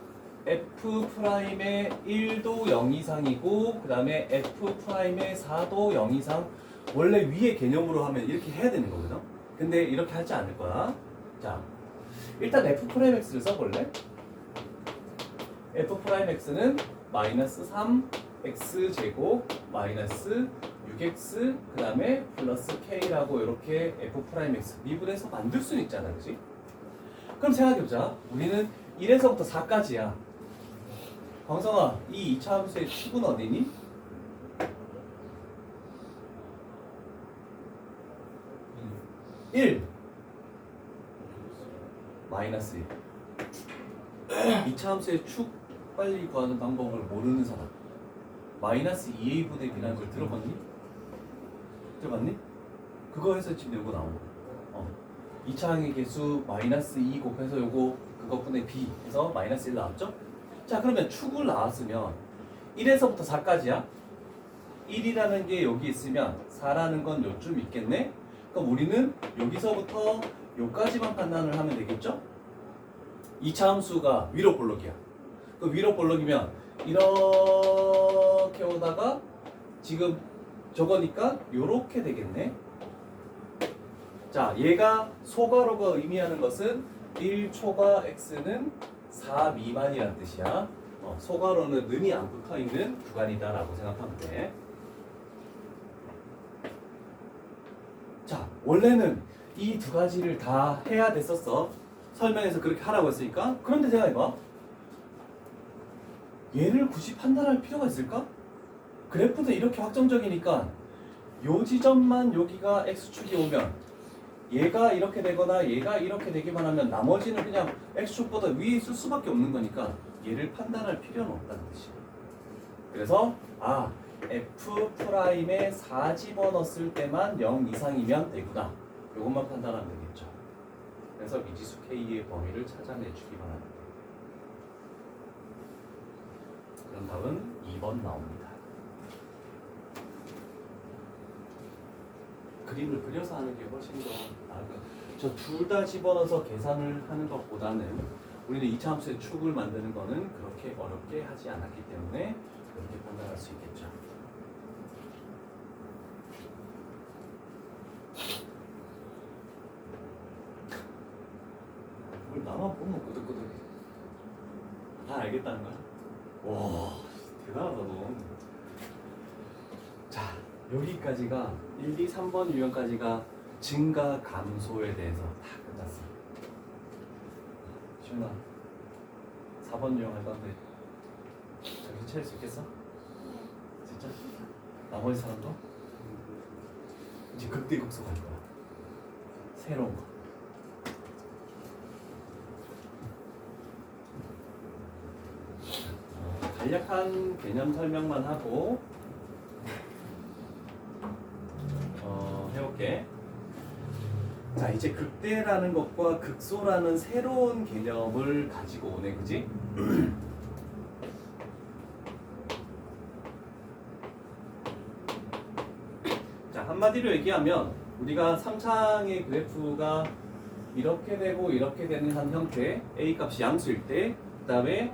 F'의 1도 0 이상이고 그 다음에 F'의 4도 0 이상. 원래 위의 개념으로 하면 이렇게 해야 되는 거거든. 근데 이렇게 하지 않을 거야. 자, 일단 F'X를 써볼래? F'X는 마이너스 3x제곱 마이너스 6x 그 다음에 플러스 k라고 이렇게 F'X 미분해서 만들 수는 있잖아, 그치? 그럼 생각해보자. 우리는 1에서부터 4까지야. 광성아, 이 2차 함수의 축은 어디니? 1 마이너스 1. 2차 함수의 축 빨리 구하는 방법을 모르는 사람, 마이너스 2a분의 b라는 걸 들어봤니? 들어봤니? 그거 해서 지금 요거 나온 거야. 2차 항의 개수 마이너스 2 곱해서 요거 그것분의 b 해서 마이너스 1 나왔죠? 자, 그러면 축을 나왔으면 1에서부터 4까지야. 1이라는 게 여기 있으면 4라는 건 요쯤 있겠네? 그럼 우리는 여기서부터 요까지만 판단을 하면 되겠죠? 2차 함수가 위로 볼록이야. 그 위로 볼록이면 이렇게 오다가 지금 저거니까 요렇게 되겠네. 자, 얘가 소괄호가 의미하는 것은 1초과 x는 4 미만이라는 뜻이야. 소괄호는 는이 안 붙어있는 구간이다 라고 생각하면 돼. 자, 원래는 이 두 가지를 다 해야 됐었어. 설명해서 그렇게 하라고 했으니까. 그런데 생각해봐. 얘를 굳이 판단할 필요가 있을까? 그래프도 이렇게 확정적이니까 요 지점만 여기가 x축이 오면 얘가 이렇게 되거나 얘가 이렇게 되기만 하면 나머지는 그냥 x축보다 위에 있을 수밖에 없는 거니까 얘를 판단할 필요는 없다는 뜻이야. 그래서 F'에 4 집어넣었을 때만 0 이상이면 되구나. 요것만 판단하면 되겠죠. 그래서 미지수 K의 범위를 찾아내주기 바랍니다. 그럼 답은 2번 나옵니다. 그림을 그려서 하는 게 훨씬 더 나을 것 같아요. 저 둘 다 집어넣어서 계산을 하는 것보다는 우리는 2차 함수의 축을 만드는 거는 그렇게 어렵게 하지 않았기 때문에 그렇게 판단할 수 있겠죠. 뭘 나만 보면 끄덕끄덕해. 다 알겠다는 거야? 와, 대단하다 너. 자, 여기까지가 1, 2, 3번 유형까지가 증가 감소에 대해서 다 끝났어. 시훈아, 4번 유형 할 건데 정신 차릴 수 있겠어? 진짜? 나머지 사람도? 이제 극대극소 갈 거야. 새로운 거. 간략한 개념 설명만 하고 해볼게. 자, 이제 극대라는 것과 극소라는 새로운 개념을 가지고 오네, 그지? 자, 한마디로 얘기하면 우리가 3차항의 그래프가 이렇게 되고 이렇게 되는 한 형태, A 값이 양수일 때, 그 다음에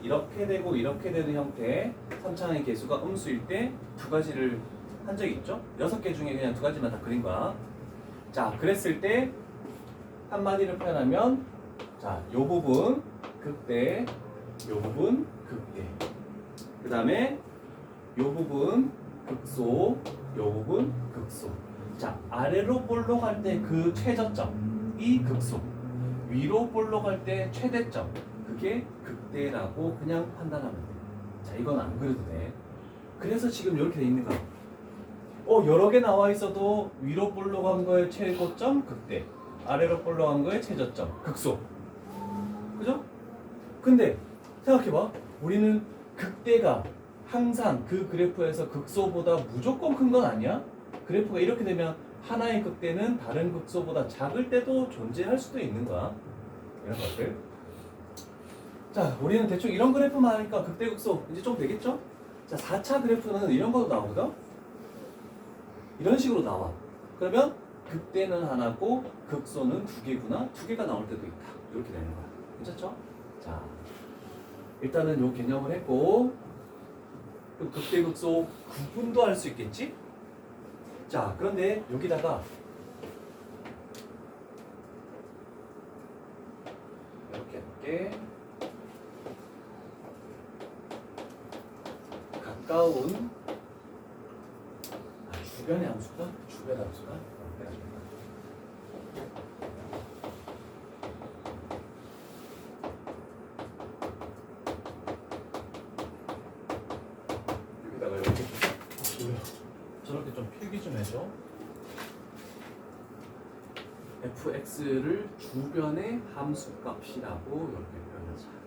이렇게 되고 이렇게 되는 형태, 3차항의 개수가 음수일 때 두 가지를 한 적이 있죠? 6개 중에 그냥 두 가지만 다 그린 거야. 자, 그랬을 때 한마디로 표현하면, 자, 요 부분 극대, 요 부분 극대, 그 다음에 요 부분 극소, 요 부분 극소. 자, 아래로 볼록할 때 그 최저점이 극소. 위로 볼록할 때 최대점. 그게 극대라고 그냥 판단하면 돼. 자, 이건 안 그래도 돼. 그래서 지금 이렇게 돼 있는 거야. 여러 개 나와 있어도 위로 볼록한 거의 최고점 극대, 아래로 볼록한 거의 최저점 극소. 그죠? 근데 생각해봐. 우리는 극대가 항상 그 그래프에서 극소보다 무조건 큰 건 아니야? 그래프가 이렇게 되면 하나의 극대는 다른 극소보다 작을 때도 존재할 수도 있는 거야. 이런 것들. 자, 우리는 대충 이런 그래프만 하니까 극대 극소 이제 좀 되겠죠? 자, 4차 그래프는 이런 것도 나오거든? 이런 식으로 나와. 그러면 극대는 하나고 극소는 두 개구나. 두 개가 나올 때도 있다. 이렇게 되는 거야. 괜찮죠? 자, 일단은 요 개념을 했고, 그럼 극대 극소 구분도 할 수 있겠지? 자, 그런데 여기다가 이렇게 할게. 가까운 주변의 함수가? 주변의 함수가? 여기다가 이렇게 저렇게 좀 필기 좀 해줘. fx를 주변의 함수값이라고 이렇게 표현하자.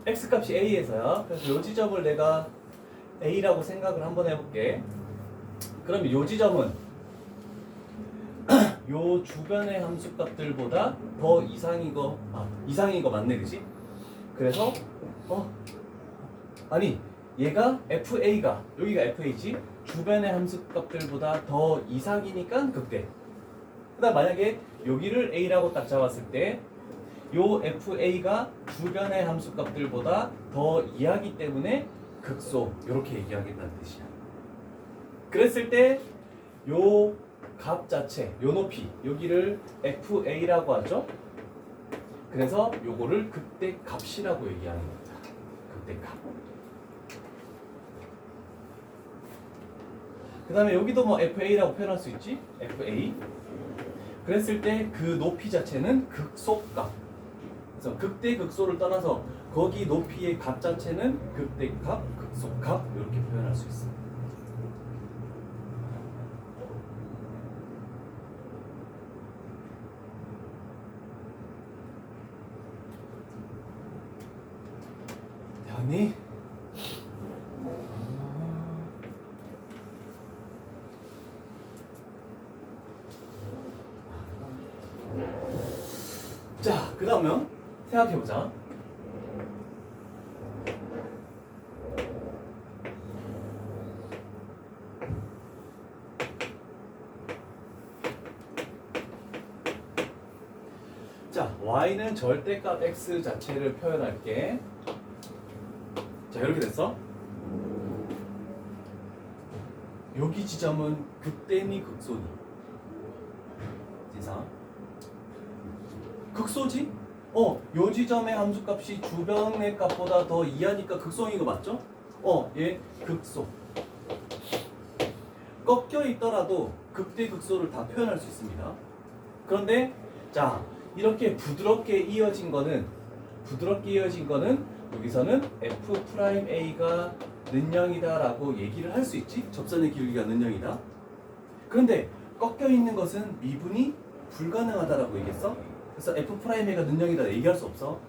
x값이 a에서야. 그래서 요 지점을 내가 a라고 생각을 한번 해볼게. 그러면 요 지점은 요 주변의 함수값들보다 더 이상인 거, 이상인 거 맞네, 그지? 그래서 아니 얘가 fa가 여기가 fa지 주변의 함수값들보다 더 이상이니까 극대. 그다음 만약에 여기를 a라고 딱 잡았을 때 요 fa가 주변의 함수값들보다 더 이하기 때문에 극소. 이렇게 얘기하겠다는 뜻이야. 그랬을 때 요 값 자체, 요 높이 여기를 fa라고 하죠. 그래서 요거를 극대 값이라고 얘기하는 겁니다. 극대 값. 그 다음에 여기도 뭐 fa라고 표현할 수 있지. fa. 그랬을 때 그 높이 자체는 극소값. 그래서 극대 극소를 떠나서 거기 높이의 값 자체는 극대값, 극소값 이렇게 표현할 수 있습니다. 됐니? 자, 그 다음은 생각해보자. 자, y는 절대값 x 자체를 표현할게. 자, 이렇게 됐어. 여기 지점은 극대니 극소니? 이상. 극소지? 요 지점의 함수값이 주변의 값보다 더 이하니까 극소인 거 맞죠? 얘 극소. 꺾여 있더라도 극대 극소를 다 표현할 수 있습니다. 그런데 자, 이렇게 부드럽게 이어진 거는 여기서는 f'a가 는영이다라고 얘기를 할 수 있지. 접선의 기울기가 는영이다. 그런데 꺾여 있는 것은 미분이 불가능하다라고 얘기했어. 그래서 f'a가 는영이다 얘기할 수 없어.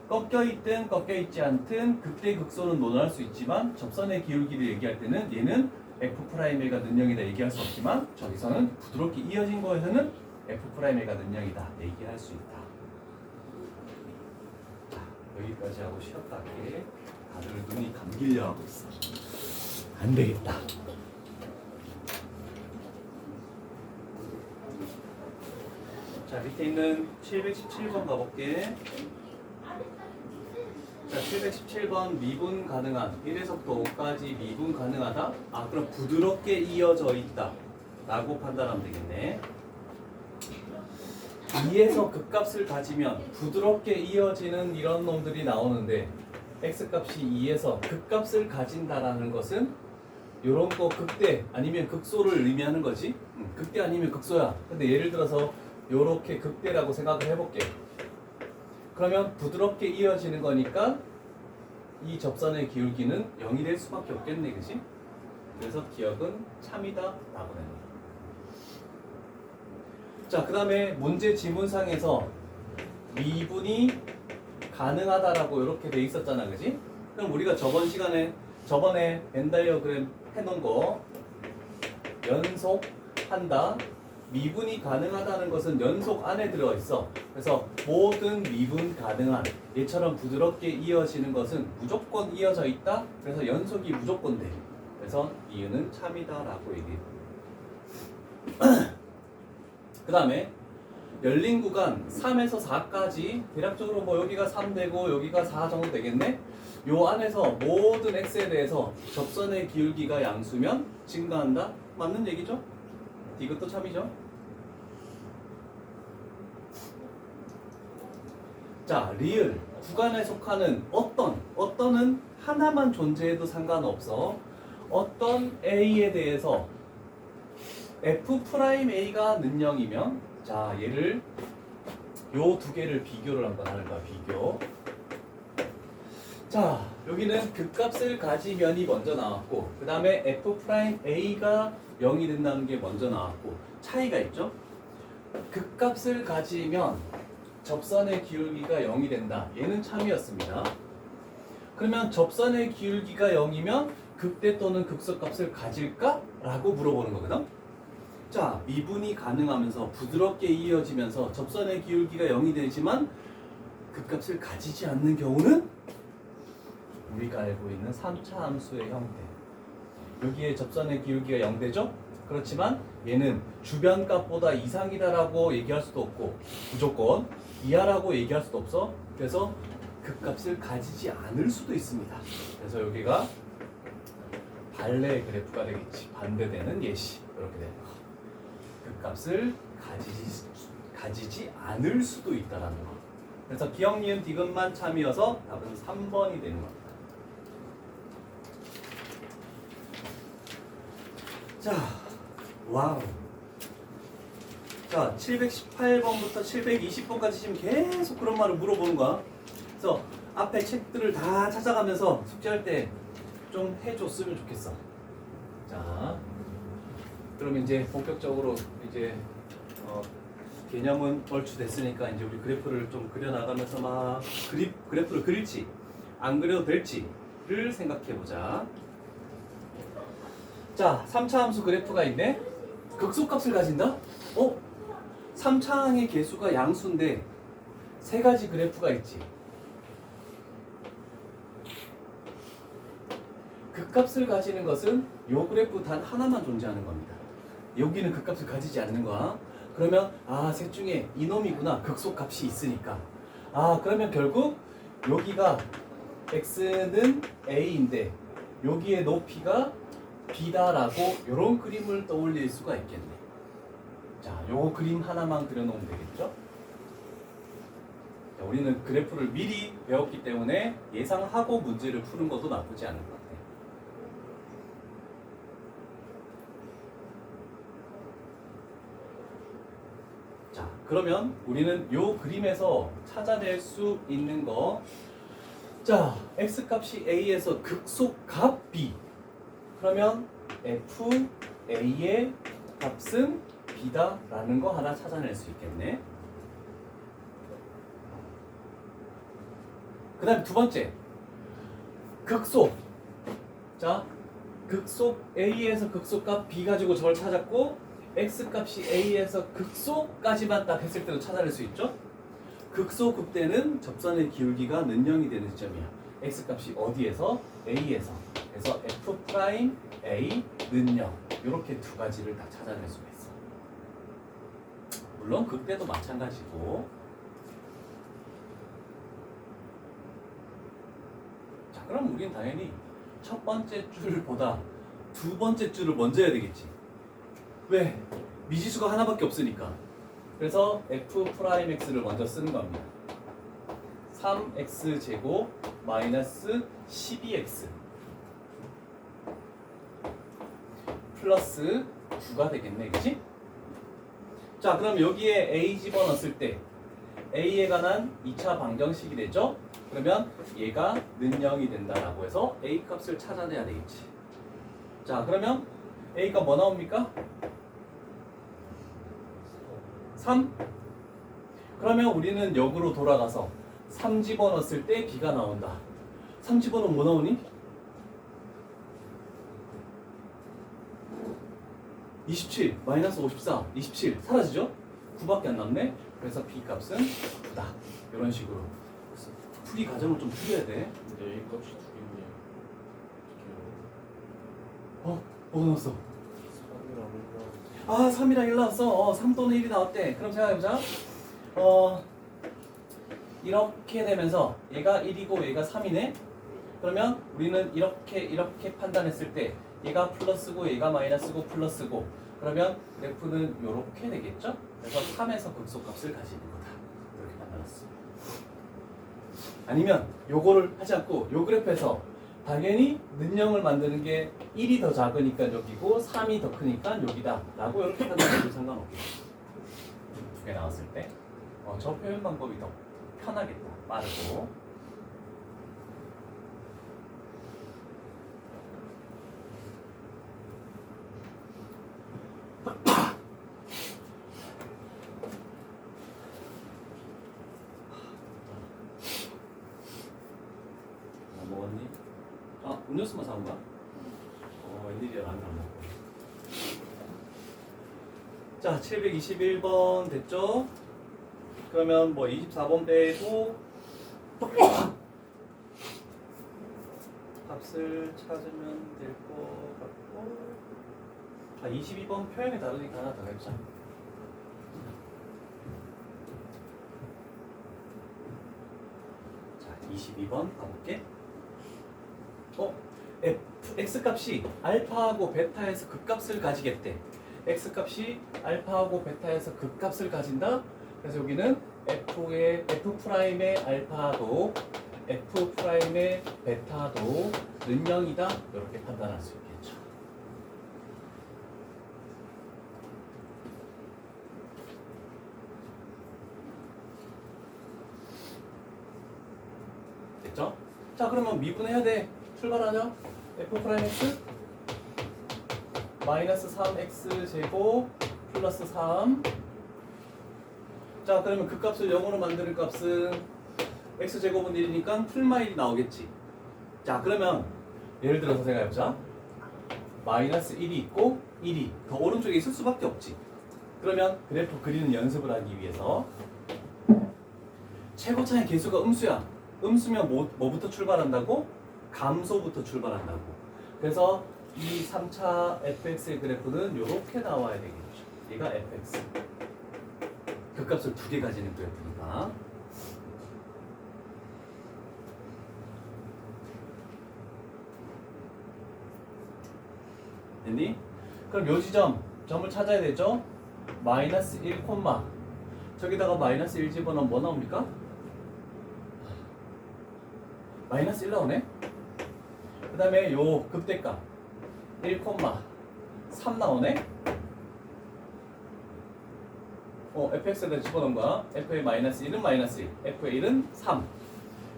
꺾여 있든 꺾여 있지 않든 극대 극소는 논할 수 있지만 접선의 기울기를 얘기할 때는 얘는 f'a가 는영이다 얘기할 수 없지만 저기서는 부드럽게 이어진 거에서는 f'a가 는영이다 얘기할 수 있다. 자, 여기까지 하고 쉬었다 할게. 다들 눈이 감기려 하고 있어. 안 되겠다. 자, 밑에 있는 717번 가볼게. 자, 717번 미분 가능한 1에서부터 5까지 미분 가능하다? 아 그럼 부드럽게 이어져 있다 라고 판단하면 되겠네. 2에서 극값을 가지면 부드럽게 이어지는 이런 놈들이 나오는데 x값이 2에서 극값을 가진다라는 것은 요런 거 극대 아니면 극소를 의미하는 거지. 극대 아니면 극소야. 근데 예를 들어서 요렇게 극대라고 생각을 해볼게. 그러면 부드럽게 이어지는 거니까 이 접선의 기울기는 0이 될 수밖에 없겠네, 그치? 그래서 기억은 참이다 라고 되는 거야. 자, 그 다음에 문제 지문상에서 미분이 가능하다라고 이렇게 돼 있었잖아, 그치? 그럼 우리가 저번에 벤 다이어그램 해놓은 거 연속한다. 미분이 가능하다는 것은 연속 안에 들어있어. 그래서 모든 미분 가능한 얘처럼 부드럽게 이어지는 것은 무조건 이어져 있다. 그래서 연속이 무조건 돼. 그래서 이유는 참이다라고 얘기해. 그 다음에 열린 구간 3에서 4까지 대략적으로 뭐 여기가 3 되고 여기가 4 정도 되겠네. 요 안에서 모든 x에 대해서 접선의 기울기가 양수면 증가한다. 맞는 얘기죠? 이것도 참이죠. 자, 리을 구간에 속하는 어떤은 하나만 존재해도 상관없어. 어떤 a에 대해서 f'a가 는영이면 자, 얘를 요 두 개를 비교를 한번 하는 거야. 비교. 자, 여기는 극값을 가지면이 먼저 나왔고 그 다음에 f'a가 0이 된다는 게 먼저 나왔고 차이가 있죠? 극값을 가지면 접선의 기울기가 0이 된다. 얘는 참이었습니다. 그러면 접선의 기울기가 0이면 극대 또는 극소값을 가질까? 라고 물어보는 거거든. 자, 미분이 가능하면서 부드럽게 이어지면서 접선의 기울기가 0이 되지만 극값을 가지지 않는 경우는 우리가 알고 있는 3차 함수의 형태. 여기에 접선의 기울기가 0되죠? 그렇지만 얘는 주변값보다 이상이다라고 얘기할 수도 없고 무조건 이하라고 얘기할 수도 없어. 그래서 극값을 가지지 않을 수도 있습니다. 그래서 여기가 반대 그래프가 되겠지. 반대되는 예시. 이렇게 되는 거. 극값을 가지지 않을 수도 있다라는 거. 그래서 기억, 니은, 디귿만 참이어서 답은 3번이 되는 겁니다. 자, 와우. 자, 718번부터 720번까지 지금 계속 그런 말을 물어보는 거야. 그래서 앞에 책들을 다 찾아가면서 숙제할 때 좀 해줬으면 좋겠어. 자, 그러면 이제 본격적으로 이제 개념은 얼추 됐으니까 이제 우리 그래프를 좀 그려나가면서 막 그래프를 그릴지 안 그려도 될지를 생각해보자. 자, 3차 함수 그래프가 있네. 극소값을 가진다? 3차항의 개수가 양수인데 세 가지 그래프가 있지. 극값을 가지는 것은 요 그래프 단 하나만 존재하는 겁니다. 여기는 극값을 가지지 않는 거야. 그러면 셋 중에 이놈이구나. 극소값이 있으니까. 그러면 결국 여기가 x는 a인데 여기의 높이가 b다라고 이런 그림을 떠올릴 수가 있겠네. 자, 요 그림 하나만 그려놓으면 되겠죠? 자, 우리는 그래프를 미리 배웠기 때문에 예상하고 문제를 푸는 것도 나쁘지 않은 것 같아요. 자, 그러면 우리는 요 그림에서 찾아낼 수 있는 거. 자, x값이 a에서 극소값 b. 그러면 fA의 값은 b다라는 거 하나 찾아낼 수 있겠네. 그 다음에 두 번째, 극소. 자, 극소 a에서 극소값 b 가지고 저걸 찾았고 x값이 a에서 극소까지만 딱 했을 때도 찾아낼 수 있죠. 극소 극대는 접선의 기울기가 는영이 되는 시점이야. x값이 어디에서? a에서. 그래서 f'A 는영. 이렇게 두 가지를 다 찾아낼 수가 있어. 물론 극대도 마찬가지고. 그럼 우리는 당연히 첫 번째 줄보다 두 번째 줄을 먼저 해야 되겠지. 왜? 미지수가 하나밖에 없으니까. 그래서 f'x를 먼저 쓰는 겁니다. 3x 제곱 마이너스 12x 플러스 9가 되겠네, 그치? 자, 그럼 여기에 a 집어넣었을 때 a에 관한 2차 방정식이 되죠? 그러면 얘가 는 0이 된다라고 해서 a 값을 찾아내야 되겠지. 자, 그러면 a가 뭐 나옵니까? 3? 그러면 우리는 역으로 돌아가서 3 집어넣었을 때 b가 나온다. 3 집어넣으면 뭐 나오니? 27 마이너스 54 27 사라지죠? 9밖에 안 남네. 그래서 b 값은 9다. 이런 식으로 풀이 과정을 좀 줄여야 돼. 근데 A 값이 두 개인데 뭐가 나왔어? 3이랑 1랑 아, 3이랑 1 나왔어. 3 또는 1이 나왔대. 그럼 생각해보자. 이렇게 되면서 얘가 1이고 얘가 3이네. 그러면 우리는 이렇게 판단했을 때 얘가 플러스고 얘가 마이너스고 플러스고, 그러면 그래프는 이렇게 되겠죠? 그래서 3에서 극소값을 가지는 거다. 이렇게 판단했어. 아니면 요거를 하지 않고 요 그래프에서 당연히 는 0을 만드는 게 1이 더 작으니까 여기고 3이 더 크니까 여기다 라고 이렇게 판단해도 상관없겠지. 두 개 나왔을 때 저 표현 방법이 더 편하겠다. 빠르고. 뭐 먹었니? 음료수만 사온 거야? 웬일이야. 라면 안 먹고. 자, 721번 됐죠? 그러면 뭐 24번 빼고 값을 찾으면 될 것 같고, 22번 표현이 다르니까 하나 더 해보자. 자, 22번 가볼게. x 값이 알파하고 베타에서 극값을 가지겠대. x 값이 알파하고 베타에서 극값을 가진다. 그래서 여기는 f 프라임의 알파도 f 프라임의 베타도 는 0이다. 이렇게 판단할 수 있겠죠. 됐죠? 자, 그러면 미분해야 돼. 출발하자. f 프라임 x 마이너스 3x 제곱 플러스 3. 자, 그러면 그 값을 0으로 만드는 값은 x 제곱은 1이니까 풀마 1이 나오겠지. 자, 그러면 예를 들어서 생각해보자. 마이너스 1이 있고 1이 더 오른쪽에 있을 수밖에 없지. 그러면 그래프 그리는 연습을 하기 위해서 최고차의 개수가 음수야. 음수면 뭐부터 출발한다고? 감소부터 출발한다고. 그래서 이 3차 fx의 그래프는 이렇게 나와야 되겠죠. 얘가 fx. 극값을 두 개 가지는 그래프니까. 됐니? 그럼 요 점을 찾아야 되죠? 마이너스 1, 저기다가 마이너스 1 집어넣으면 뭐 나옵니까? 마이너스 1 나오네? 그 다음에 요 극대값 1, 3 나오네? fx에다 집어넣은 거야. f의 마이너스 1은 마이너스 1, f의 1은 3.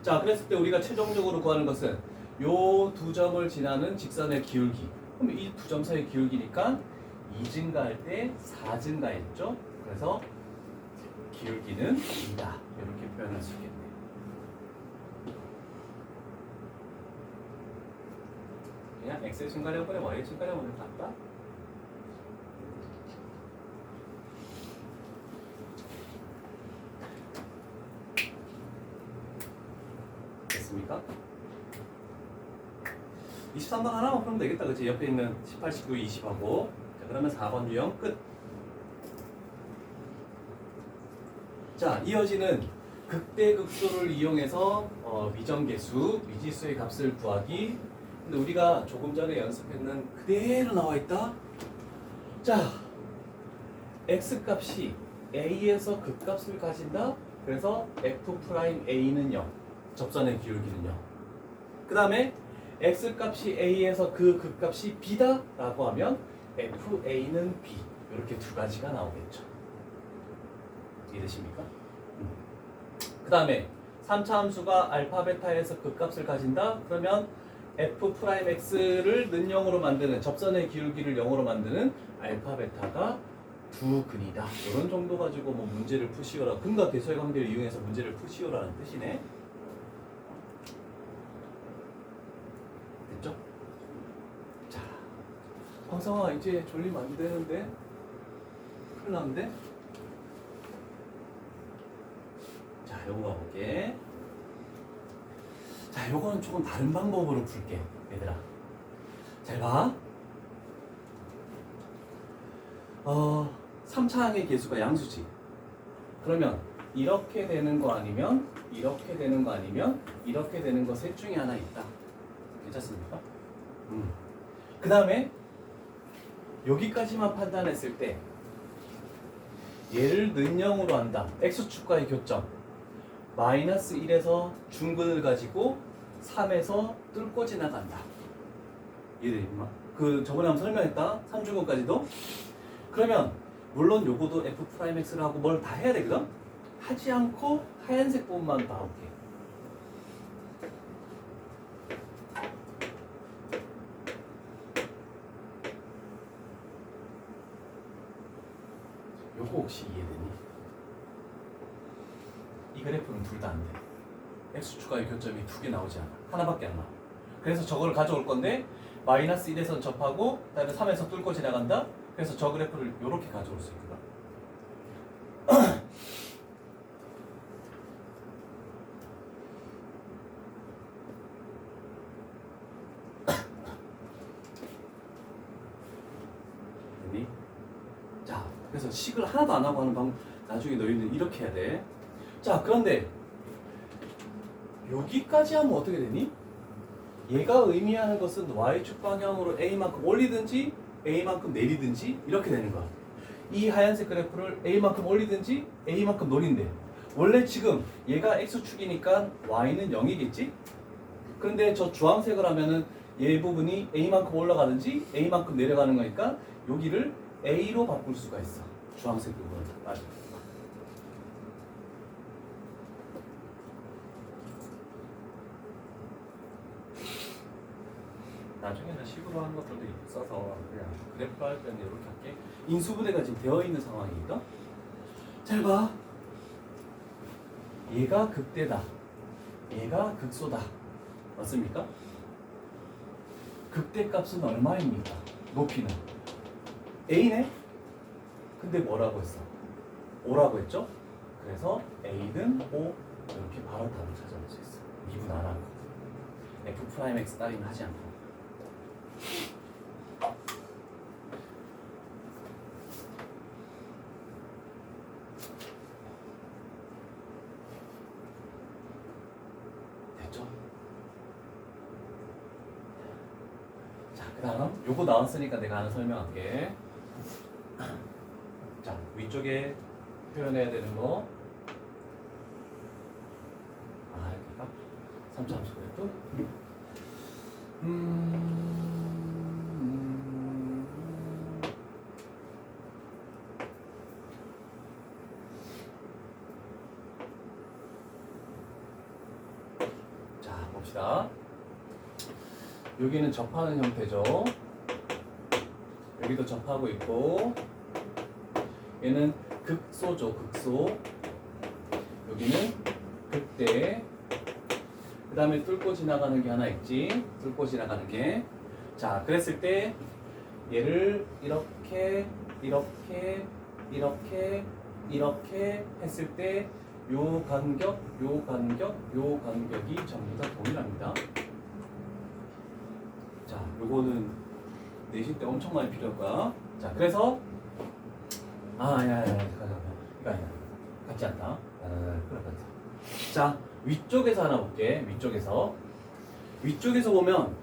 자, 그랬을 때 우리가 최종적으로 구하는 것은 요 두 점을 지나는 직선의 기울기. 그럼 이 두 점 사이의 기울기니까 2 증가할 때 4 증가했죠? 그래서 기울기는 2다. 이렇게 표현할 수 있겠네요. 그냥 x의 증가량분에 y의 증가량분을 같다? 됐습니까? 23번 하나만 풀면 되겠다. 그치? 옆에 있는 18, 19, 20하고. 자, 그러면 4번 유형 끝. 자, 이어지는 극대극소를 이용해서 미정계수, 미지수의 값을 구하기. 근데 우리가 조금 전에 연습했는 그대로 나와 있다. 자, x 값이 a에서 극값을 가진다. 그래서 f'a는 0, 접선의 기울기는 0. 그 다음에 x 값이 a에서 그 극값이 b다 라고 하면 fa는 b. 이렇게 두 가지가 나오겠죠. 이해되십니까? 그 다음에 3차 함수가 알파 베타에서 극값을 가진다. 그러면 f'x를 는 0으로 만드는, 접선의 기울기를 0으로 만드는 알파 베타가 두 근이다. 이런 정도 가지고 뭐 문제를 푸시오라, 근과 계수의 관계를 이용해서 문제를 푸시오라는 뜻이네. 됐죠? 자, 황성아 이제 졸리면 안 되는데, 큰일 났는데. 자, 요거 가볼게. 자, 요거는 조금 다른 방법으로 풀게, 얘들아. 잘 봐. 3차항의 계수가 양수지. 그러면 이렇게 되는 거 아니면 이렇게 되는 거 아니면 이렇게 되는 거 셋 중에 하나 있다. 괜찮습니까? 그 다음에 여기까지만 판단했을 때 얘를 는 0으로 한다. x축과의 교점. 마이너스 1에서 중근을 가지고 3에서 뚫고 지나간다. 이해되겠나? 그 저번에 한번 설명했다. 3중근까지도. 그러면 물론 요거도 f'x를 하고 뭘 다 해야 되거든? 하지 않고 하얀색 부분만 봐올게. 요거 혹시 이해되니? 이 그래프는 둘 다 안 돼. x축과의 교점이 두 개 나오지 않아. 하나밖에 안 나와. 그래서 저걸 가져올 건데 마이너스 1에서 접하고 그다음에 3에서 뚫고 지나간다. 그래서 저 그래프를 이렇게 가져올 수 있거든. 됐니? 자, 그래서 식을 하나도 안 하고 하는 방법, 나중에 너희는 이렇게 해야 돼. 자, 그런데 여기까지 하면 어떻게 되니? 얘가 의미하는 것은 y축 방향으로 a만큼 올리든지 a만큼 내리든지 이렇게 되는 거야. 이 하얀색 그래프를 a만큼 올리든지 a만큼 노린대. 원래 지금 얘가 x축이니까 y는 0이겠지? 그런데 저 주황색을 하면은 얘 부분이 a만큼 올라가든지 a만큼 내려가는 거니까 여기를 a로 바꿀 수가 있어. 주황색 부분은. 맞아. 나중에는 식으로 하는 것들도 있어서 그냥 그래프 할 때는 이렇게 할게. 인수분해가 지금 되어 있는 상황이니까. 잘 봐. 얘가 극대다. 얘가 극소다. 맞습니까? 극대 값은 얼마입니까? 높이는 a네? 근데 뭐라고 했어? 5라고 했죠? 그래서 a는 5 이렇게 바로 답을 찾아낼 수 있어. 미분 안 하고 f'x 따위는 하지 않고. 됐죠? 자, 그 다음 요거 나왔으니까 내가 하나 설명할게. 자, 위쪽에 표현해야 되는 거. 아, 여기가 3차 함수 그래프. 자, 봅시다. 여기는 접하는 형태죠. 여기도 접하고 있고, 얘는 극소죠, 극소. 여기는 극대. 그 다음에 뚫고 지나가는 게 하나 있지. 뚫고 지나가는 게. 자, 그랬을 때 얘를 이렇게 이렇게 했을 때 요 간격, 요 간격, 요 간격이 전부 다 동일합니다. 자, 요거는 내실 때 엄청 많이 필요할 거야. 자, 그래서 이거 아니야. 같지 않다. 그래. 자, 위쪽에서 하나 볼게. 위쪽에서 보면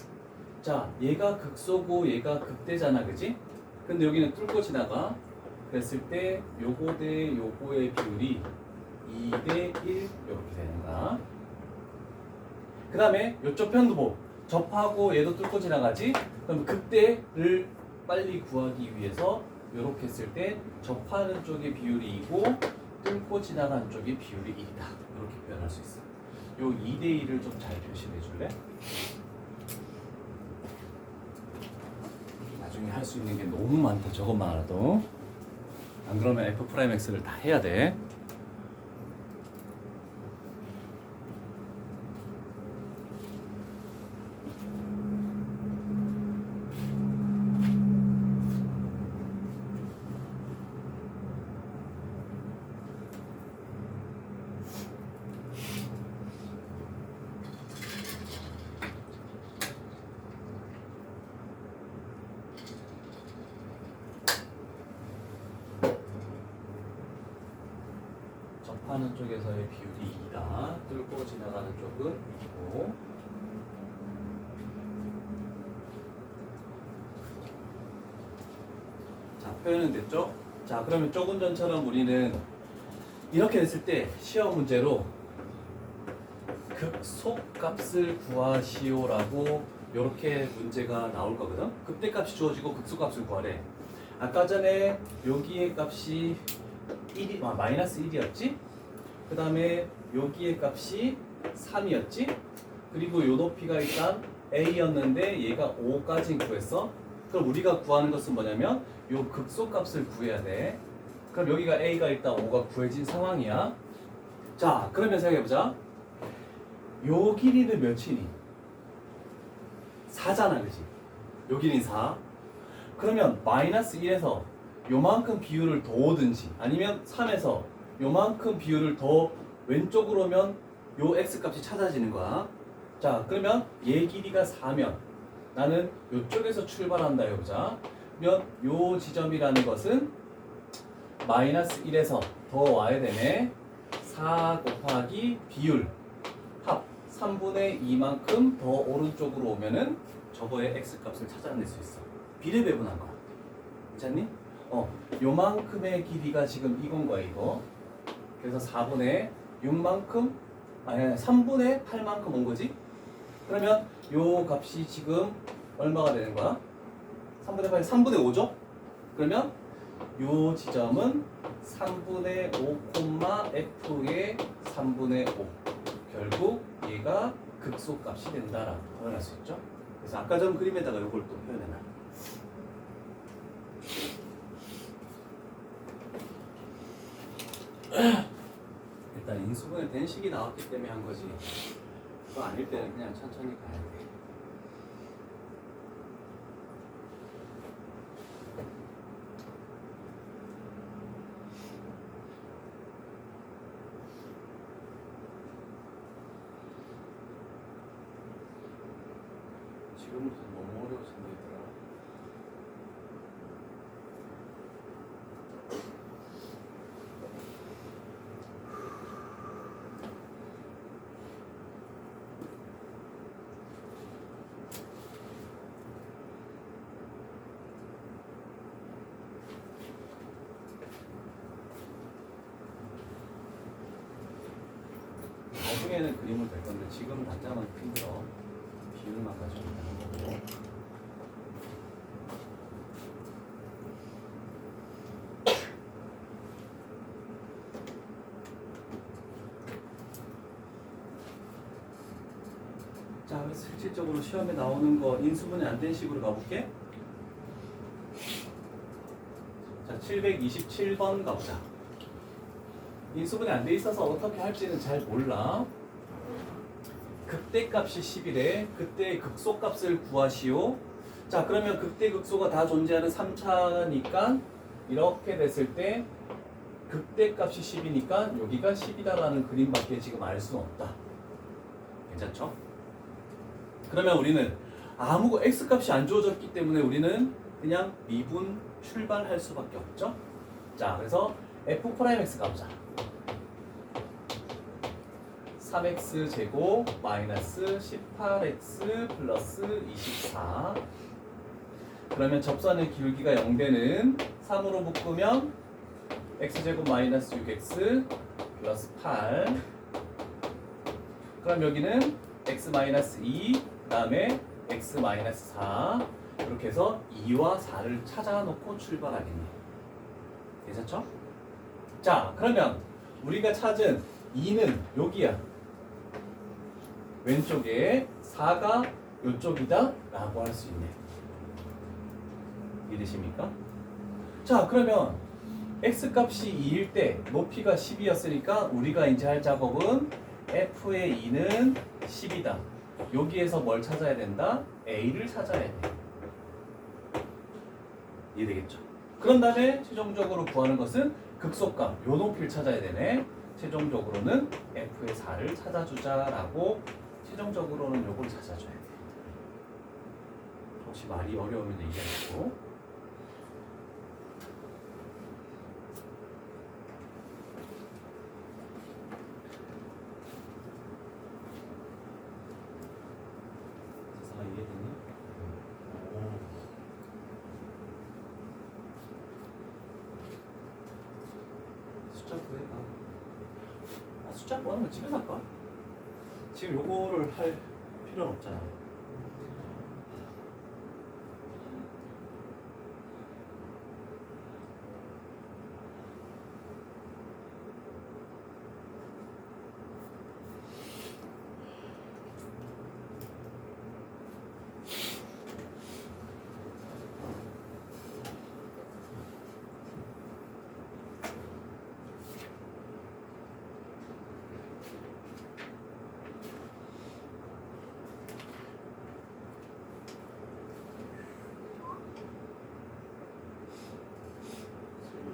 자, 얘가 극소고 얘가 극대잖아, 그지? 근데 여기는 뚫고 지나가. 그랬을 때 요거 대 요거의 비율이 2대 1 이렇게 되는 거야. 그 다음에 요쪽 편도 보. 접하고 얘도 뚫고 지나가지? 그럼 극대를 빨리 구하기 위해서 이렇게 했을 때 접하는 쪽의 비율이 2고 뚫고 지나가는 쪽의 비율이 1이다. 이렇게 표현할 수 있어. 요 2대 1을 좀 잘 표시해 줄래? 나중에 할 수 있는 게 너무 많다. 저것만 알아도. 안 그러면 F'X를 다 해야 돼. 접하는 쪽에서의 비율이 2다. 뚫고 지나가는 쪽은 2고. 자, 표현은 됐죠? 자, 그러면 조금 전처럼 우리는 이렇게 됐을 때 시험 문제로 극소값을 구하시오라고 이렇게 문제가 나올 거거든. 극대값이 주어지고 극소값을 구하래. 아까 전에 여기의 값이 마이너스 1이었지? 그 다음에 여기의 값이 3이었지? 그리고 요 높이가 일단 A였는데 얘가 5까지 구했어. 그럼 우리가 구하는 것은 뭐냐면 요 극소값을 구해야 돼. 그럼 여기가 A가 일단 5가 구해진 상황이야. 자, 그러면 생각해보자. 요 길이는 몇이니? 4잖아, 그지? 요 길이는 4. 그러면 마이너스 1에서 요만큼 비율을 더 오든지 아니면 3에서 요만큼 비율을 더 왼쪽으로 오면 요 x값이 찾아지는 거야. 자, 그러면 얘 길이가 4면 나는 요쪽에서 출발한다 해보자. 그러면 요 지점이라는 것은 마이너스 1에서 더 와야 되네. 4 곱하기 비율 합 3분의 2만큼 더 오른쪽으로 오면은 저거의 x값을 찾아낼 수 있어. 비례배분한 거야. 괜찮니? 요만큼의 길이가 지금 이건 거야, 이거. 그래서 4분의 6만큼, 아니, 3분의 8만큼 온 거지? 그러면 요 값이 지금 얼마가 되는 거야? 3분의 8, 3분의 5죠? 그러면 요 지점은 3분의 5, F의 3분의 5. 결국 얘가 극소값이 된다라고 표현할 수 있죠? 그래서 아까 전 그림에다가 요걸 또 표현해놔. 일단 인수분해 된 식이 나왔기 때문에 한 거지. 그거 아닐 때는 그냥 천천히 가야 돼. 지금부터 너무 어려워진다. 나중에는 그림을 될 건데 지금 당장은 힘들어. 비율만 가지고 있는 거고. 자, 그래서 실질적으로 시험에 나오는 거 인수분해 안 된 식으로 가볼게. 자, 727번 가보자. 인수분해 안 돼 있어서 어떻게 할지는 잘 몰라. 극대값이 10이래. 그때 극소값을 구하시오. 자, 그러면 극대 극소가 다 존재하는 3차니까 이렇게 됐을 때 극대값이 10이니까 여기가 10이다라는 그림밖에 지금 알 수는 없다. 괜찮죠? 그러면 우리는 아무 x값이 안 주어졌기 때문에 우리는 그냥 미분 출발할 수밖에 없죠. 자, 그래서 f'(x) 가보자. 3x 제곱 마이너스 18x 플러스 24. 그러면 접선의 기울기가 0되는 3으로 묶으면 x제곱 마이너스 6x 플러스 8. 그럼 여기는 x 마이너스 2 그다음에 x 마이너스 4 이렇게 해서 2와 4를 찾아놓고 출발하겠네. 괜찮죠? 자, 그러면 우리가 찾은 2는 여기야. 왼쪽에 4가 이쪽이다 라고 할 수 있네. 이해되십니까? 자, 그러면 x값이 2일 때 높이가 10이었으니까 우리가 이제 할 작업은 f의 2는 10이다. 여기에서 뭘 찾아야 된다? a를 찾아야 돼. 이해되겠죠? 그런 다음에 최종적으로 구하는 것은 극소값, 요 높이를 찾아야 되네. 최종적으로는 f의 4를 찾아주자라고 최종적으로는 요걸 찾아줘야 돼. 혹시 말이 어려우면 얘기하시고. 세상아 이해됐니? 오. 숫자 구해봐. 숫자 구하는 거 집에서 할까? 지금 요거를 할 필요는 없잖아.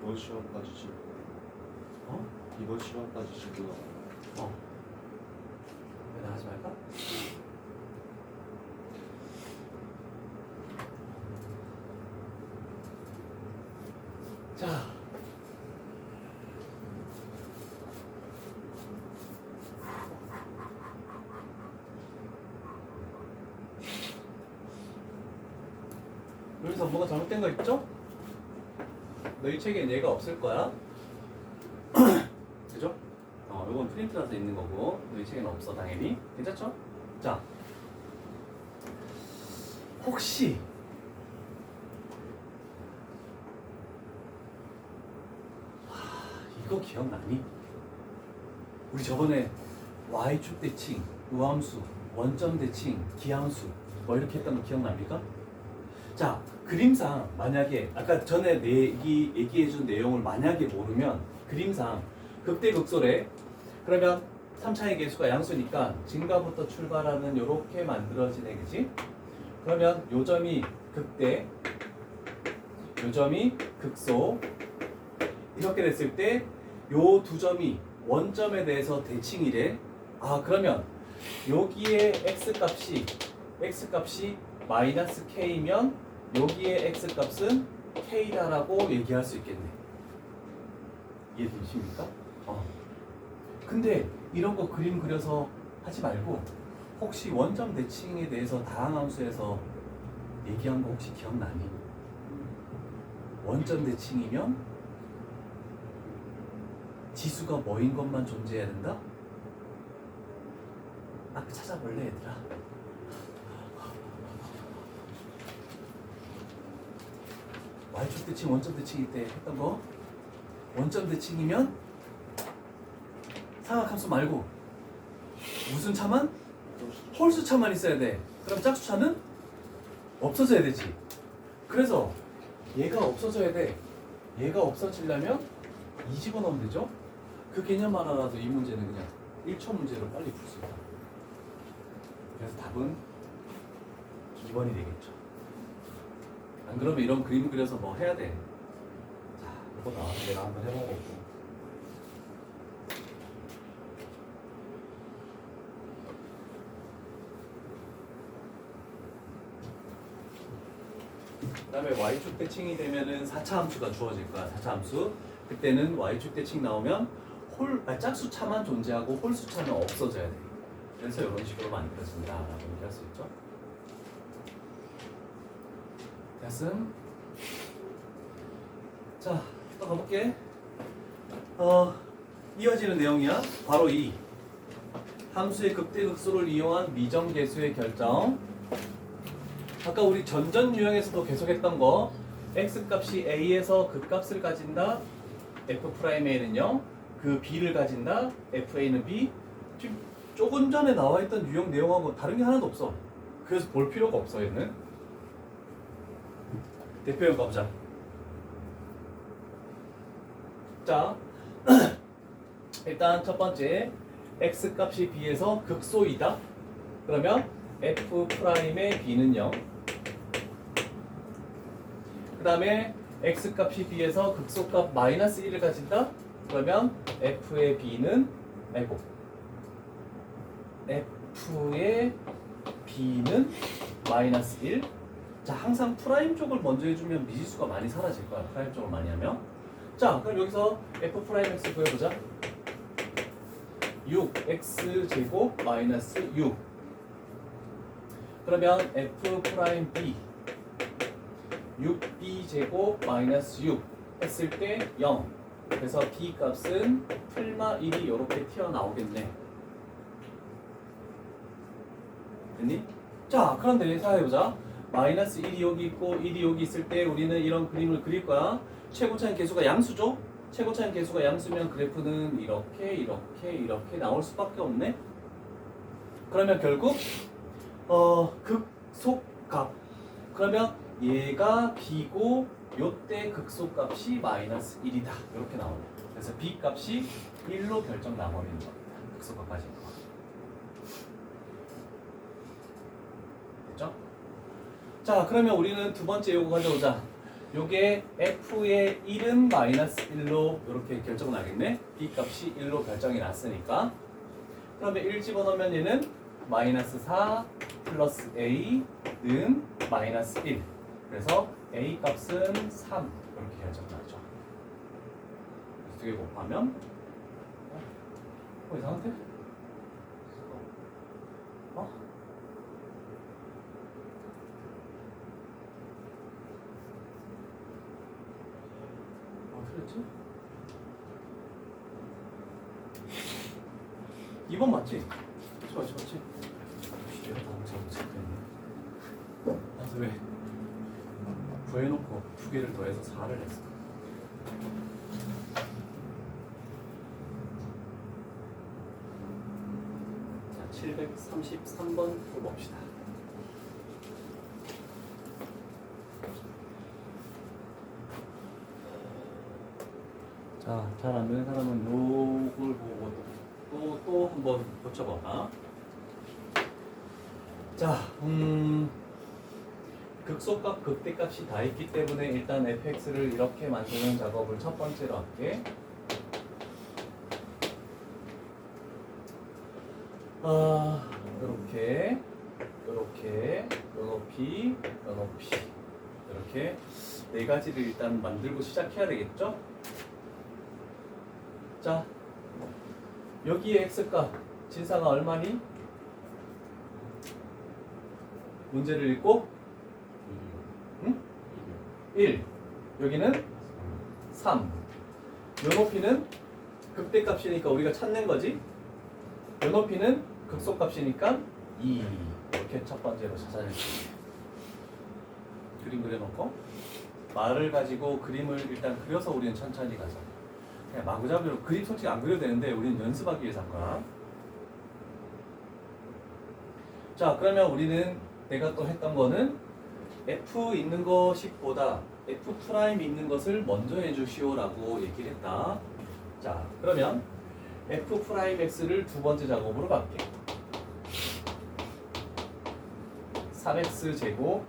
이번 시간까지 지금 어? 이번 시간까지 지금 왜 나가지 말까? 자. 여기서 뭐가 잘못된 거 있죠? 너희 책엔 얘가 없을 거야. 그죠? 이건 프린트라서 있는 거고 너희 책에는 없어 당연히. 괜찮죠? 자, 혹시 이거 기억나니? 우리 저번에 y축 대칭, 우함수, 원점 대칭, 기함수 뭐 이렇게 했던 거 기억납니까? 자, 그림상 만약에 아까 전에 얘기해준 내용을 만약에 모르면 그림상 극대극소래. 그러면 3차의 개수가 양수니까 증가부터 출발하는 요렇게 만들어지네, 그지? 그러면 요 점이 극대, 요 점이 극소. 이렇게 됐을 때 요 두 점이 원점에 대해서 대칭이래. 아, 그러면 여기에 x값이 마이너스 k면 여기에 x값은 k다라고 얘기할 수 있겠네. 이해되십니까? 근데 이런 거 그림 그려서 하지 말고 혹시 원점 대칭에 대해서 다항함수에서 얘기한 거 혹시 기억나니? 원점 대칭이면 지수가 뭐인 것만 존재해야 된다? 앞에 찾아볼래 얘들아? y축 대칭, 원점 대칭일 때 했던 거. 원점 대칭이면 삼각함수 말고 무슨 차만? 홀수 차만 있어야 돼. 그럼 짝수 차는 없어져야 되지. 그래서 얘가 없어져야 돼. 얘가 없어지려면 이 집어넣으면 되죠? 그 개념 하나라도 이 문제는 그냥 1초 문제로 빨리 풀 수 있다. 그래서 답은 2번이 되겠죠. 안 그러면 이런 그림 그려서 뭐 해야 돼. 자, 이거 나와서 내가 한번 해보고. 그 다음에 y축 대칭이 되면은 4차 함수가 주어질 거야. 4차 함수. 그때는 y축 대칭 나오면 짝수차만 존재하고 홀수차는 없어져야 돼. 그래서 이런 식으로 만들어진다 라고 얘기할 수 있죠. 됐음. 자, 또 가볼게. 이어지는 내용이야. 바로 이 함수의 극대극소를 이용한 미정계수의 결정. 아까 우리 전전 유형에서도 계속했던 거, x값이 a에서 그 값을 가진다. f'a는 0, 그 b를 가진다. fa'는 b. 지금 조금 전에 나와 있던 유형 내용하고 다른 게 하나도 없어. 그래서 볼 필요가 없어 얘는. 대표형 가보자. 자, 일단 첫 번째 x값이 b에서 극소이다. 그러면 f'의 b는 0. 그 다음에 x값이 b에서 극소값 마이너스 1을 가진다. 그러면 f의 b는 f의 b는 마이너스 1. 자, 항상 프라임 쪽을 먼저 해주면 미지수가 많이 사라질 거야. 프라임 쪽을 많이 하면. 자, 그럼 여기서 f'x 구해보자. 6x제곱 마이너스 6. 그러면 f'b 6b제곱 마이너스 6 했을 때 0. 그래서 b 값은 풀마 1이 이렇게 튀어나오겠네. 됐니? 자, 그런데 생각해보자. 마이너스 1이 여기 있고 1이 여기 있을 때 우리는 이런 그림을 그릴 거야. 최고차인 계수가 양수죠? 최고차인 계수가 양수면 그래프는 이렇게 나올 수밖에 없네. 그러면 결국 극소값. 그러면 얘가 b고 요때 극소값이 마이너스 1이다. 이렇게 나오네. 그래서 b 값이 1로 결정 나버리는 겁니다. 극소값까지. 됐죠? 자, 그러면 우리는 두 번째 요거 가져오자. 요게 f의 1은 마이너스 1로 이렇게 결정 나겠네. b 값이 1로 결정이 났으니까. 그러면 1 집어넣으면 얘는 마이너스 4 플러스 a는 마이너스 1. 그래서 a 값은 3 이렇게 결정나죠. 두 개 곱하면 이상한데? 틀렸지? 2번 맞지? 맞지? 내가 너무 잘못 체크했네. 나도 왜 구해놓고 두 개를 더해서 4를 했어. 자, 733번 풀어봅시다. 자, 잘 안 되는 사람은 요걸 보고 또 한번 고쳐봐. 자, 극소값, 극대값이 다 있기 때문에 일단 fx를 이렇게 만드는 작업을 첫 번째로 할게. 이렇게, 요 높이, 이렇게 네 가지를 일단 만들고 시작해야 되겠죠? 자, 여기에 x값 진사가 얼마니? 문제를 읽고 1. 여기는 3. 요 높이는 극대값이니까 우리가 찾는 거지. 요 높이는 극소값이니까 2. 이렇게 첫 번째로 찾아낼 수 있네. 그림 그려놓고 말을 가지고 그림을 일단 그려서 우리는 천천히 가자. 그냥 마구잡이로 그림 솔직히 안 그려도 되는데 우리는 연습하기 위해서 한 거야. 자, 그러면 우리는 내가 또 했던 거는 f 있는 것보다 f 프라임 있는 것을 먼저 해주시오 라고 얘기를 했다. 자, 그러면 f 프라임 x를 두 번째 작업으로 갈게. 3x 제곱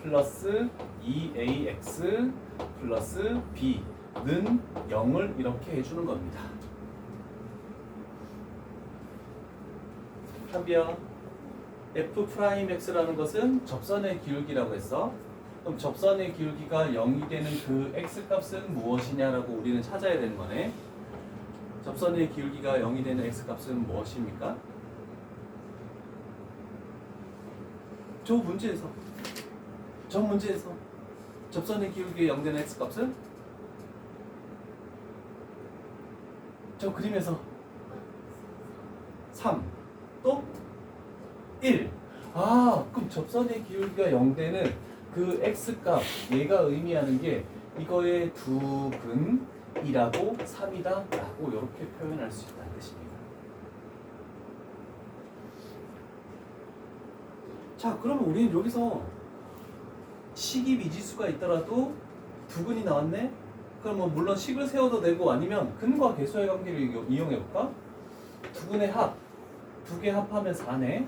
플러스 2ax 플러스 b는 0을 이렇게 해주는 겁니다. 한비야, f 프라임 x라는 것은 접선의 기울기라고 했어. 그럼 접선의 기울기가 0이 되는 그 x 값은 무엇이냐라고 우리는 찾아야 되는 거네. 접선의 기울기가 0이 되는 x값은 무엇입니까? 저 문제에서 접선의 기울기가 0 되는 x값은 저 그림에서 3 또 1. 그럼 접선의 기울기가 0 되는 그 x값 얘가 의미하는 게 이거의 2근이라고 3이다 라고 이렇게 표현할 수 있다는 뜻입니다. 자, 그러면 우리는 여기서 식이 미지수가 있더라도 2근이 나왔네? 그럼 뭐 물론 식을 세워도 되고 아니면 근과 계수의 관계를 이용해 볼까? 2근의 합, 2개 합하면 4네.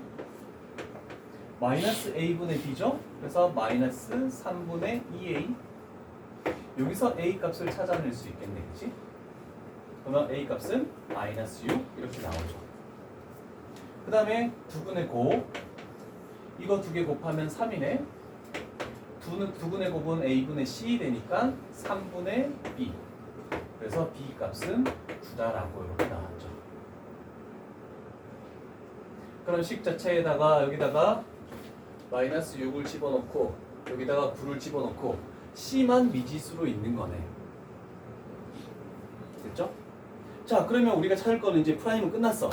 마이너스 a분의 b죠? 그래서 마이너스 3분의 2a. 여기서 a 값을 찾아낼 수 있겠네, 그치? 그러면 a 값은 마이너스 6 이렇게 나오죠. 그 다음에 2분의 곱, 이거 2개 곱하면 3이네. 2분의 곱은 a분의 c 되니까 3분의 b. 그래서 b 값은 9다라고 이렇게 나왔죠. 그럼 식 자체에다가 여기다가 마이너스 6을 집어넣고 여기다가 9를 집어넣고 c만 미지수로 있는 거네. 됐죠? 자, 그러면 우리가 찾을 거는 이제 프라임은 끝났어.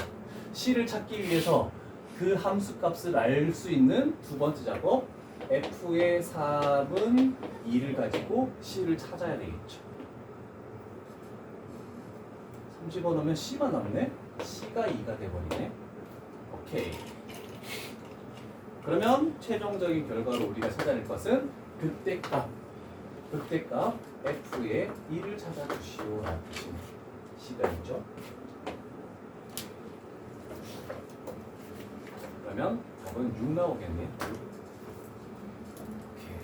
c를 찾기 위해서 그 함수 값을 알 수 있는 두 번째 작업, f의 3은 2를 가지고 c를 찾아야 되겠죠. 3 집어넣으면 c만 남네? c가 2가 돼버리네. 오케이. 그러면 최종적인 결과로 우리가 찾아낼 것은 극대값 f의 1을 찾아주시오 라는 뜻입니다. c가 있죠. 그러면 답은 6 나오겠네. 오케이.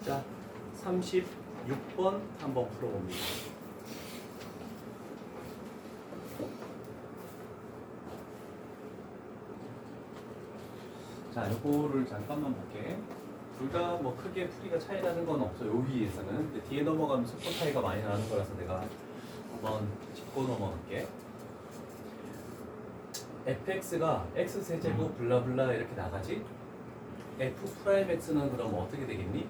자, 36번 한번 풀어봅니다. 자, 요거를 잠깐만 볼게. 둘 다 뭐 크게 풀이가 차이 나는 건 없어, 여기에서는. 근데 뒤에 넘어가면 속도 차이가 많이 나는 거라서 내가 한번 짚고 넘어갈게. fx가 x세제곱 블라블라 이렇게 나가지? f'x는 그럼 어떻게 되겠니?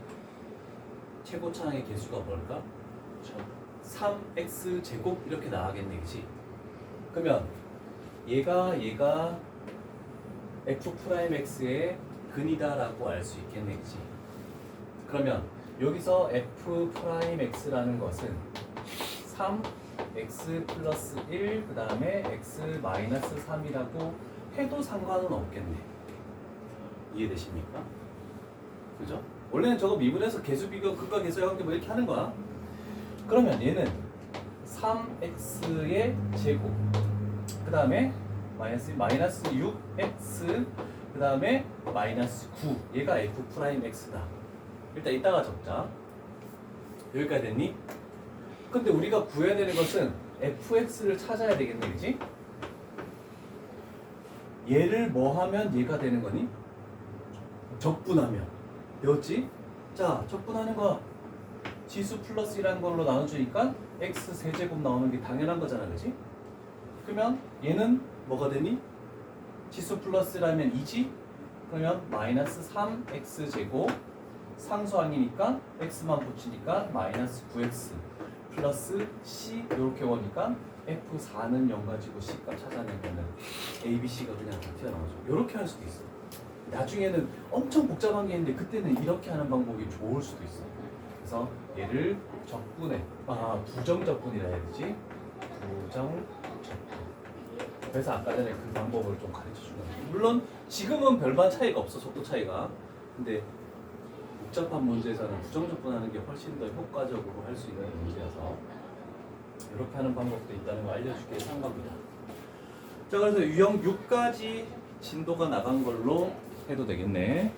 최고차항의 개수가 뭘까? 3x제곱 이렇게 나가겠네, 그치? 그러면 얘가 f'x의 근이다라고 알 수 있겠네, 그치? 그러면 여기서 f'x라는 것은 3x 플러스 1, 그 다음에 x 마이너스 3이라고 해도 상관은 없겠네. 이해되십니까? 그죠? 원래는 저거 미분해서 개수 비교, 극과 개수의 관계 뭐 이렇게 하는 거야. 그러면 얘는 3x의 제곱, 그 다음에 마이너스 6x, 그 다음에 마이너스 9. 얘가 f'x다. 일단 이따가 적자. 여기까지 됐니? 근데 우리가 구해야 되는 것은 fx를 찾아야 되겠네, 그치? 얘를 뭐 하면 얘가 되는 거니? 적분하면. 배웠지? 자, 적분하는 거 지수 플러스 1라는 걸로 나눠주니까 x 세제곱 나오는 게 당연한 거잖아, 그치? 그러면 얘는 뭐가 되니? 지수 플러스라면 2지? 그러면 마이너스 3x 제곱, 상수항이니까 x만 붙이니까 마이너스 9x 플러스 c 이렇게 오니까 f4는 0 가지고 c값 찾아내면은 a, b, c가 그냥 다 튀어나오죠. 이렇게 할 수도 있어. 나중에는 엄청 복잡한 게 있는데 그때는 이렇게 하는 방법이 좋을 수도 있어. 그래서 얘를 적분해, 부정적분이라 해야 되지? 부정적분. 그래서 아까 전에 그 방법을 좀 가르쳐 주는 거예요. 물론 지금은 별반 차이가 없어, 속도 차이가. 근데 복잡한 문제에서는 부정적분하는 게 훨씬 더 효과적으로 할 수 있는 문제여서 이렇게 하는 방법도 있다는 거 알려주기에 한 겁니다. 자, 그래서 유형 6까지 진도가 나간 걸로 해도 되겠네.